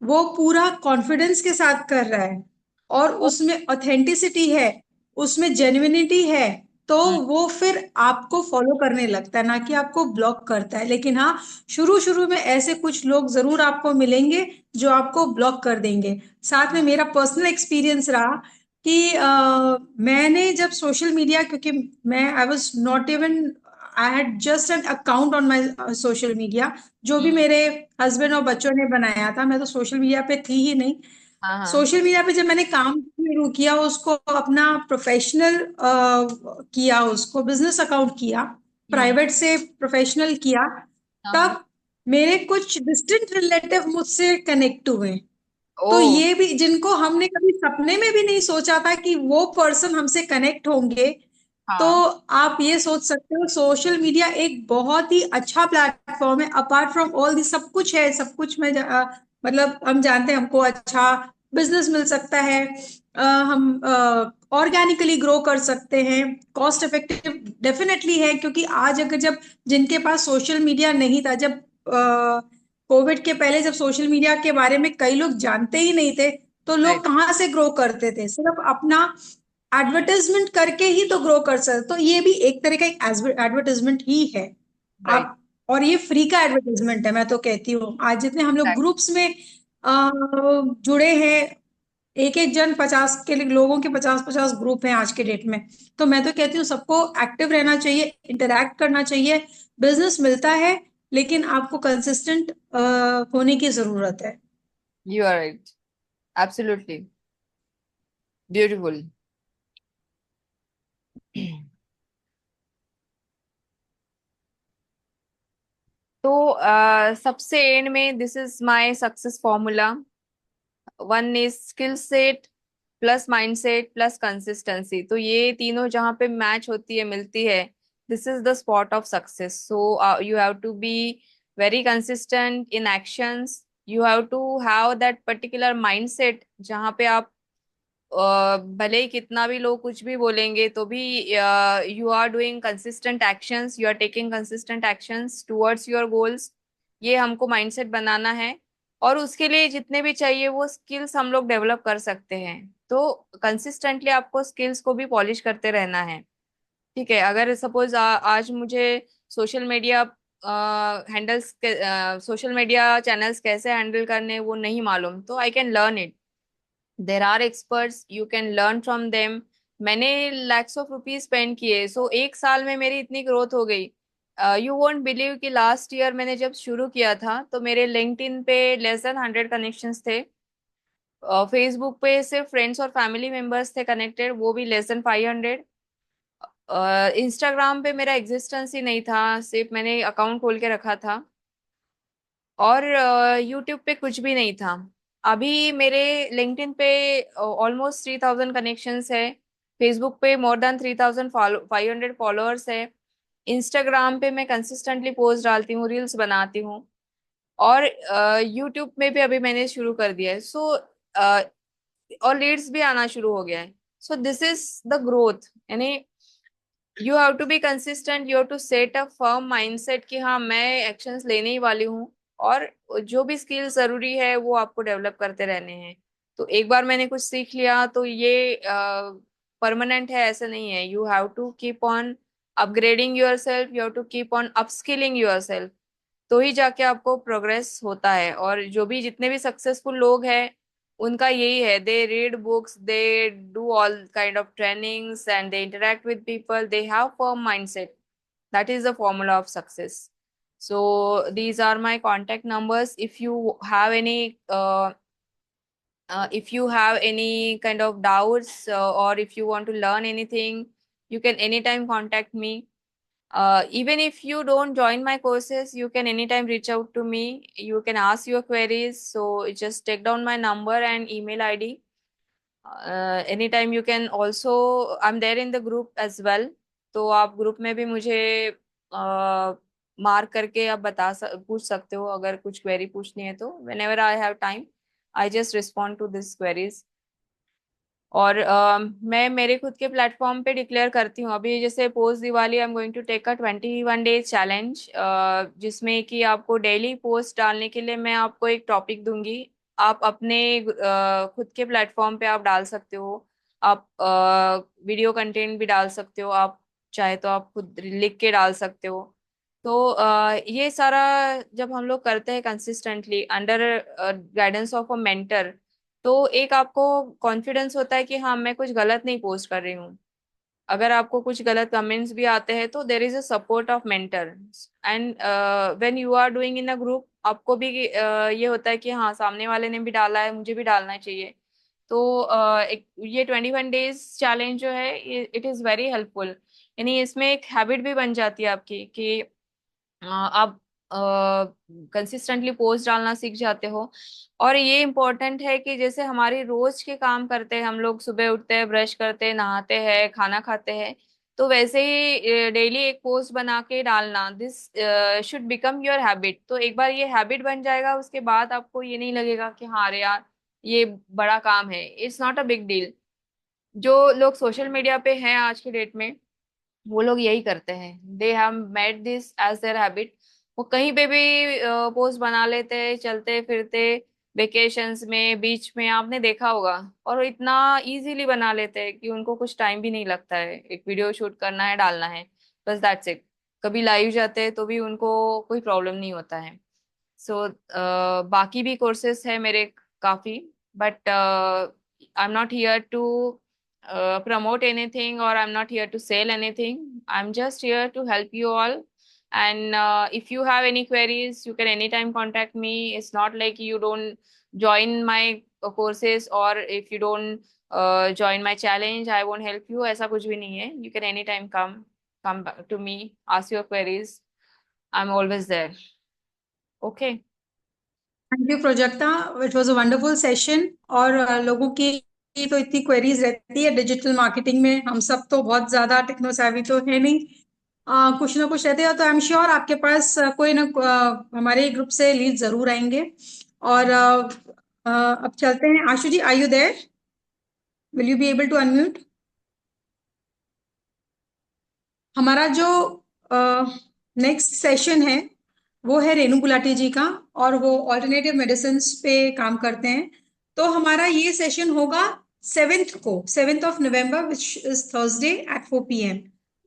वो पूरा कॉन्फिडेंस के साथ कर रहा है और उसमें ऑथेंटिसिटी है, उसमें जेन्युइनिटी है, तो वो फिर आपको फॉलो करने लगता है, ना कि आपको ब्लॉक करता है। लेकिन हाँ, शुरू शुरू में ऐसे कुछ लोग जरूर आपको मिलेंगे जो आपको ब्लॉक कर देंगे। साथ में मेरा पर्सनल एक्सपीरियंस रहा कि मैंने जब सोशल मीडिया, क्योंकि मैं I was not even, I had just an account on my social media, जो भी मेरे हस्बैंड और बच्चों ने बनाया था, मैं तो सोशल मीडिया पे थी ही नहीं। सोशल मीडिया पे जब मैंने काम शुरू किया, उसको अपना प्रोफेशनल किया, उसको बिजनेस अकाउंट किया, प्राइवेट से प्रोफेशनल किया, तब मेरे कुछ डिस्टेंट रिलेटिव मुझसे कनेक्ट हुए। तो ये भी, जिनको हमने कभी सपने में भी नहीं सोचा था कि वो पर्सन हमसे कनेक्ट होंगे, तो आप ये सोच सकते हो सोशल मीडिया एक बहुत ही अच्छा प्लेटफॉर्म है। अपार्ट फ्रॉम ऑल दिस सब कुछ है, सब कुछ में मतलब हम जानते हैं हमको अच्छा बिजनेस मिल सकता है, हम ऑर्गेनिकली ग्रो कर सकते हैं, कॉस्ट इफेक्टिव डेफिनेटली है। क्योंकि आज अगर जब जिनके पास सोशल मीडिया नहीं था, जब कोविड के पहले जब सोशल मीडिया के बारे में कई लोग जानते ही नहीं थे, तो लोग कहाँ से ग्रो करते थे? सिर्फ अपना एडवर्टाइजमेंट करके ही तो ग्रो कर सकते। तो ये भी एक तरह का एक एडवर्टाइजमेंट ही है। आप और ये फ्री का एडवर्टाइजमेंट है, मैं तो कहती हूँ। आज जितने हम लोग
Exactly.
ग्रुप्स में जुड़े हैं, एक एक जन 50 के लोगों के 50-50 ग्रुप हैं आज के डेट में। तो मैं तो कहती हूँ सबको एक्टिव रहना चाहिए, इंटरैक्ट करना चाहिए। बिजनेस मिलता है, लेकिन आपको कंसिस्टेंट होने की जरूरत है।
You are right. Absolutely. Beautiful. तो सबसे एंड में this is my success formula. One is skill set plus mindset plus consistency. तो ये तीनों जहाँ पे मैच होती है, मिलती है, this is the spot of success. So you have to be very consistent in actions. You have to have that particular mindset जहाँ पे आप भले ही कितना भी लोग कुछ भी बोलेंगे तो भी you are doing consistent actions, you are taking consistent actions towards your goals. ये हमको माइंडसेट बनाना है। और उसके लिए जितने भी चाहिए वो स्किल्स हम लोग डेवलप कर सकते हैं। तो कंसिस्टेंटली आपको स्किल्स को भी पॉलिश करते रहना है। ठीक है, अगर सपोज आज मुझे social media handles social media channels कैसे हैंडल करने वो नहीं मालूम, तो I can learn it. There are experts, you can learn from them. मैंने लैक्स ऑफ रुपीज स्पेंड किए, सो एक साल में मेरी इतनी ग्रोथ हो गई। यू वोंट बिलीव कि लास्ट ईयर मैंने जब शुरू किया था तो मेरे लिंक्डइन पे लेस देन 100 कनेक्शंस थे। फेसबुक पे सिर्फ फ्रेंड्स और फैमिली मेंबर्स थे कनेक्टेड, वो भी लेस देन 500। इंस्टाग्राम पे मेरा एग्जिस्टेंस ही नहीं था, सिर्फ मैंने अकाउंट खोल के रखा था। और यूट्यूब पे कुछ भी नहीं था। अभी मेरे लिंक्डइन पे ऑलमोस्ट 3000 कनेक्शंस है। फेसबुक पे मोर देन 3500 फॉलोअर्स है। इंस्टाग्राम पे मैं कंसिस्टेंटली पोस्ट डालती हूँ, रील्स बनाती हूँ। और यूट्यूब में भी अभी मैंने शुरू कर दिया है। सो और लीड्स भी आना शुरू हो गया है। So this is the growth. यानी you have to be consistent, you have to set a firm mindset कि हाँ मैं एक्शंस लेने ही वाली हूँ। और जो भी स्किल जरूरी है वो आपको डेवलप करते रहने हैं। तो एक बार मैंने कुछ सीख लिया तो ये परमानेंट है ऐसा नहीं है। You have to keep on upgrading your self, you have to keep on upskilling your self. तो ही जाके आपको प्रोग्रेस होता है। और जो भी जितने भी सक्सेसफुल लोग हैं उनका यही है, they read books, they do all kind of trainings and they interact with people, they have firm mindset. That is the formula of success. So these are my contact numbers. If you have any kind of doubts, or if you want to learn anything, you can anytime contact me. Even if you don't join my courses, you can anytime reach out to me. You can ask your queries. So just take down my number and email ID. Anytime you can also, I'm there in the group as well. तो आप group में भी मुझे mark करके आप पूछ सकते हो अगर कुछ क्वेरी पूछनी है तो। whenever I have time, I just respond to these queries. और मैं मेरे खुद के प्लेटफॉर्म पे डिक्लेयर करती हूँ अभी, जैसे post Diwali I am going to take a 21 days challenge, जिसमें कि आपको डेली पोस्ट डालने के लिए मैं आपको एक टॉपिक दूंगी। आप अपने खुद के प्लेटफॉर्म पे आप डाल सकते हो। आप वीडियो कंटेंट भी डाल सकते हो, आप चाहे तो आप खुद लिख के डाल सकते हो। तो ये सारा जब हम लोग करते हैं consistently under guidance of a mentor, तो एक आपको कॉन्फिडेंस होता है कि हाँ मैं कुछ गलत नहीं पोस्ट कर रही हूँ। अगर आपको कुछ गलत कमेंट्स भी आते हैं तो there is a support of mentor. And when you are doing in a group, आपको भी ये होता है कि हाँ सामने वाले ने भी डाला है, मुझे भी डालना चाहिए। तो एक ये 21 डेज चैलेंज जो है, इट इज़ वेरी हेल्पफुल। यानी इसमें एक हैबिट भी बन जाती है आपकी कि आप कंसिस्टेंटली पोस्ट डालना सीख जाते हो। और ये इम्पोर्टेंट है कि जैसे हमारी रोज के काम करते हैं, हम लोग सुबह उठते हैं, ब्रश करते हैं, नहाते हैं, खाना खाते हैं, तो वैसे ही डेली एक पोस्ट बना के डालना, this should become your habit. तो एक बार ये हैबिट बन जाएगा, उसके बाद आपको ये नहीं लगेगा कि हाँ अरे यार ये बड़ा काम है। It's not a big deal. जो लोग सोशल मीडिया पे हैं आज की डेट में, वो लोग यही करते हैं, they have made this as their habit. वो कहीं पे भी पोस्ट बना लेते हैं, चलते फिरते, वेकेशंस में, बीच में, आपने देखा होगा। और वो इतना इजीली बना लेते हैं कि उनको कुछ टाइम भी नहीं लगता है, एक वीडियो शूट करना है, डालना है, बस दैट्स इट। कभी लाइव जाते हैं तो भी उनको कोई प्रॉब्लम नहीं होता है। सो बाकी भी कोर्सेस है मेरे काफी, but I am not here to promote anything, or I'm not here to sell anything. I'm just here to help you all. And if you have any queries, you can anytime contact me. It's not like you don't join my courses, or if you don't join my challenge, I won't help you. ऐसा कुछ भी नहीं है. You can anytime come back to me, ask your queries. I'm always there. Okay.
Thank you Prajakta, it was a wonderful session. और लोगों की तो इतनी क्वेरीज रहती है डिजिटल मार्केटिंग में, हम सब तो बहुत ज्यादा टेक्नो savvy तो है नहीं, कुछ ना कुछ रहते हैं, तो आई एम श्योर आपके पास कोई ना हमारे ग्रुप से लीड जरूर आएंगे। और अब चलते हैं, Ashu ji, are you there? Will you be able to unmute? हमारा जो नेक्स्ट सेशन है वो है रेणु गुलाटी जी का, और वो ऑल्टरनेटिव मेडिसिन पे काम करते हैं। तो हमारा ये सेशन होगा 7th of November, which is Thursday at 4 PM।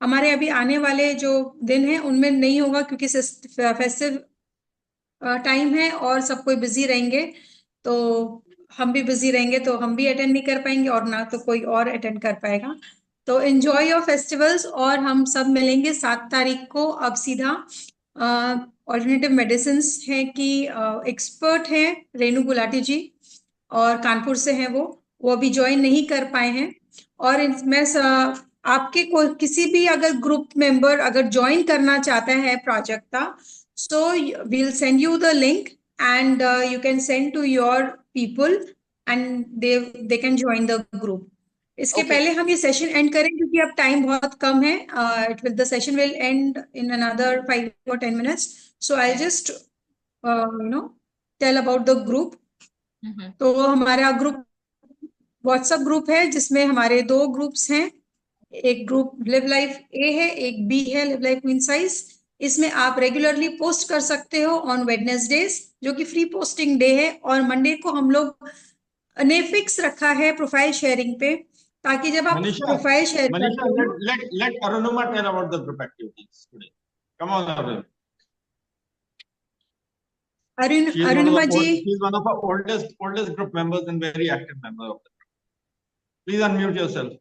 हमारे अभी आने वाले जो दिन है उनमें नहीं होगा, क्योंकि फेस्टिव टाइम है और सब कोई बिजी रहेंगे, तो हम भी बिजी रहेंगे, तो हम भी अटेंड नहीं कर पाएंगे और ना तो कोई और अटेंड कर पाएगा। तो एंजॉय योर फेस्टिवल्स, और हम सब मिलेंगे 7 तारीख को। अब सीधा ऑल्टरनेटिव मेडिसिन है कि एक्सपर्ट हैं रेणु गुलाटी जी, और कानपुर से हैं वो अभी ज्वाइन नहीं कर पाए हैं। और मैं आपके किसी भी अगर ग्रुप मेंबर अगर ज्वाइन करना चाहता है Prajakta, so we'll send you the link, and you can send to your people, and they can join the group. इसके
Okay.
पहले हम ये सेशन एंड करें, क्योंकि अब टाइम बहुत कम है। the session will end in another 5 or 10 minutes, so I'll just tell about the group. तो हमारा ग्रुप व्हाट्सएप ग्रुप है, जिसमें हमारे 2 ग्रुप्स हैं। एक ग्रुप लिव लाइफ ए है, एक बी है लिव लाइफ क्वीन साइज। इसमें आप रेगुलरली पोस्ट कर सकते हो ऑन वेडनेसडेज, जो कि फ्री पोस्टिंग डे है, और मंडे को हम लोग ने फिक्स रखा है प्रोफाइल शेयरिंग पे, ताकि जब आप
Manisha,
प्रोफाइल शेयर
Manisha,
करते हो।
let Arunoma tell about the group activities today. Come on, Arun.
Arunima ji,
She's one of our oldest group members and very active member of the group. Please unmute yourself.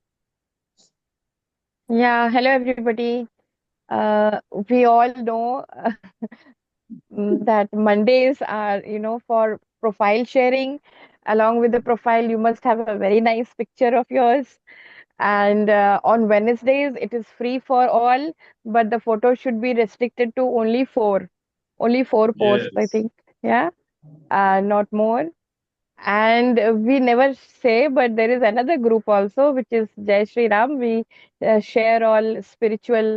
Yeah, hello everybody. We all know that Mondays are, for profile sharing. Along with the profile, you must have a very nice picture of yours. And on Wednesdays, it is free for all, but the photo should be restricted to only 4 posts, I
Yes.
think. Yeah, not more. And we never say, but there is another group also, which is Jai Shri Ram. We share all spiritual,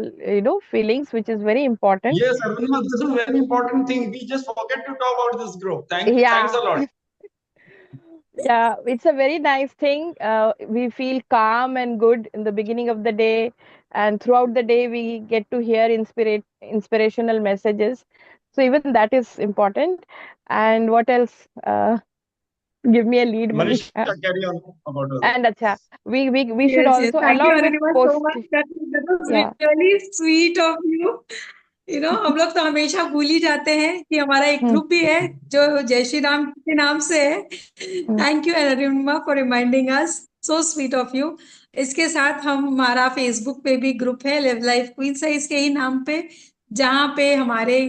feelings, which is very important.
Yes, Arunima, this is a very important thing. We just forget to talk about this group. Thanks
Yeah.
a lot.
Yeah, it's a very nice thing. We feel calm and good in the beginning of the day, and throughout the day, we get to hear inspirational messages. So even that is important. And what else? Give me a lead,
Manisha,
Manisha.
carry on about it.
And acha, we should
yes,
also,
thank you
along with
Aruणिमा so
post,
much, that was
yeah,
really sweet of you. हम लोग तो हमेशा भूल ही जाते हैं कि हमारा एक ग्रुप भी है जो जय श्री राम के नाम से है। Thank you Arunima for reminding us, so sweet of you. इसके साथ हमारा फेसबुक पे भी ग्रुप है लिव लाइफ क्वीन साइज के ही नाम पे, जहाँ पे हमारे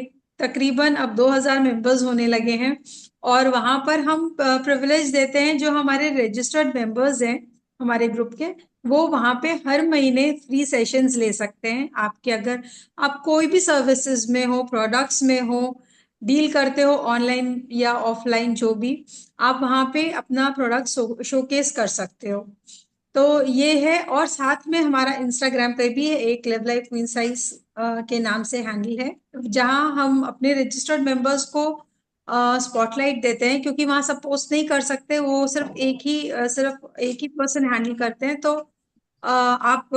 तकरीबन अब 2000 मेंबर्स होने लगे हैं, और वहां पर हम प्रिविलेज देते हैं जो हमारे रजिस्टर्ड मेंबर्स हैं हमारे ग्रुप के, वो वहां पे हर महीने फ्री सेशंस ले सकते हैं। आपके अगर आप कोई भी सर्विसेज में हो, प्रोडक्ट्स में हो, डील करते हो ऑनलाइन या ऑफलाइन, जो भी, आप वहां पे अपना प्रोडक्ट शोकेस कर सकते हो। तो ये है, और साथ में हमारा इंस्टाग्राम पे भी है एक लिव लाइफ क्वीन साइज के नाम से हैंडल है, जहां हम अपने रजिस्टर्ड मेंबर्स को स्पॉटलाइट देते हैं, क्योंकि वहां सब पोस्ट नहीं कर सकते, वो सिर्फ एक ही पर्सन हैंडल करते हैं। तो आप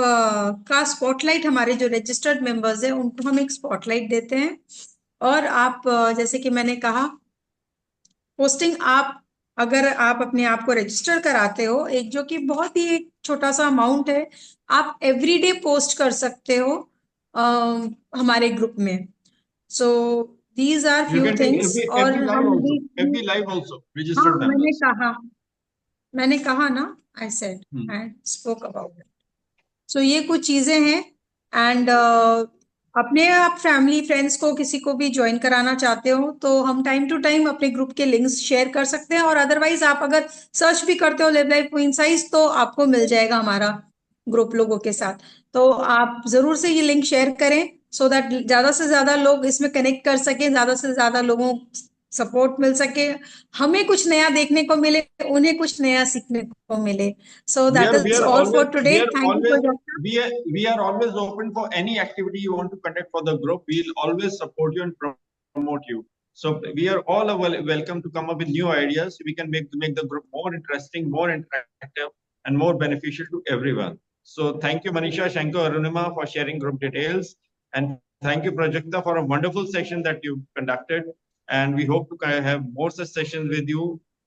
का स्पॉटलाइट, हमारे जो रजिस्टर्ड मेंबर्स हैं उनको हम एक स्पॉटलाइट देते हैं। और आप जैसे कि मैंने कहा, पोस्टिंग आप अगर आप अपने आप को रजिस्टर कराते हो, एक जो कि बहुत ही एक छोटा सा अमाउंट है, आप एवरीडे पोस्ट कर सकते हो हमारे ग्रुप में. So these are
You
few
can take
things. और
FB live
हम
also.
भी,
FB live also.
हाँ
Registered members.
मैंने कहा ना, I said,
Hmm.
I spoke about it. So ये कुछ चीजें हैं. एंड अपने आप फैमिली फ्रेंड्स को किसी को भी ज्वाइन कराना चाहते हो तो हम टाइम टू टाइम अपने ग्रुप के लिंक्स शेयर कर सकते हैं. और अदरवाइज आप अगर सर्च भी करते हो लिव लाइफ कोइंसाइड्स तो आपको मिल जाएगा हमारा ग्रुप लोगों के साथ. तो आप जरूर से ये लिंक शेयर करें सो दैट ज्यादा से ज्यादा लोग इसमें कनेक्ट कर सकें, ज्यादा से ज्यादा लोगों सपोर्ट मिल सके, हमें कुछ नया देखने को मिले, उन्हें कुछ नया सीखने को मिले. सो that is all for today. Thank you for your.
We are always open for any activity you want to conduct for the group. We'll always support you and promote you. So we are all welcome to come up with new ideas. We can make the group more interesting, more interactive, and more beneficial to everyone. So thank you, Manisha, Shankar, Arunima, for sharing group details, and thank you, Prajakta, for a wonderful session that you conducted. And we hope to have more such sessions with you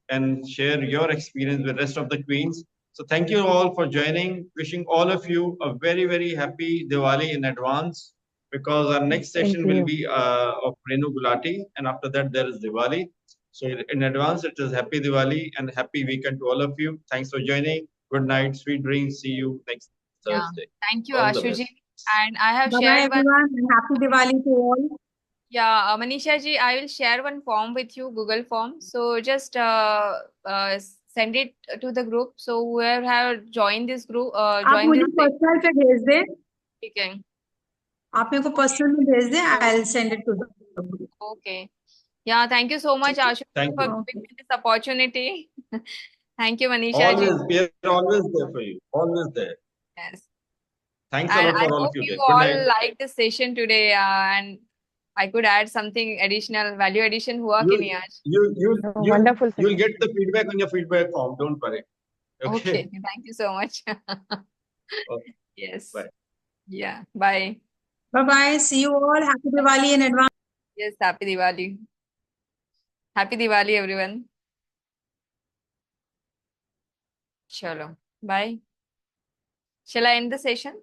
and share your experience with the rest of the queens. So thank you all for joining. Wishing all of you a very, very happy Diwali in advance, because our next
Thank
session will
you.
be of Renu Gulati, and after that there is Diwali. So in advance, it is happy Diwali and happy weekend to all of you. Thanks for joining. Good night, sweet dreams. See you next
Yeah.
Thursday.
Thank you,
All the
Ashuji.
best.
And I have
Bye bye
shared one.
everyone and happy Diwali to all.
Yeah, Manisha ji, I will share one form with you, Google form. So just send it to the group. So whoever have joined this group,
आप
join
मुझे
this thing.
Personal पे भेज दें.
Okay.
आप मेरे को personal में भेज दें. I will send it to the group.
Okay. Yeah, thank you so much, Ashuji,
Thank
for
you.
giving me this opportunity. Thank you, Manisha ji.
Always, we are always there for you. Always there.
Yes.
Thanks a
And
lot
I
for all of
hope
you
you
there. Good
all
night.
liked the session today, and I could add something additional, value addition हुआ कि नहीं आज?
Wonderful
You'll
session.
get the feedback on your feedback form. Don't worry.
Okay, thank you so much.
Okay.
Yes.
Bye.
Yeah, bye.
Bye bye. See you all. Happy Diwali in advance.
Yes, happy Diwali. Happy Diwali, everyone. Chalo, bye. Shall I end the session?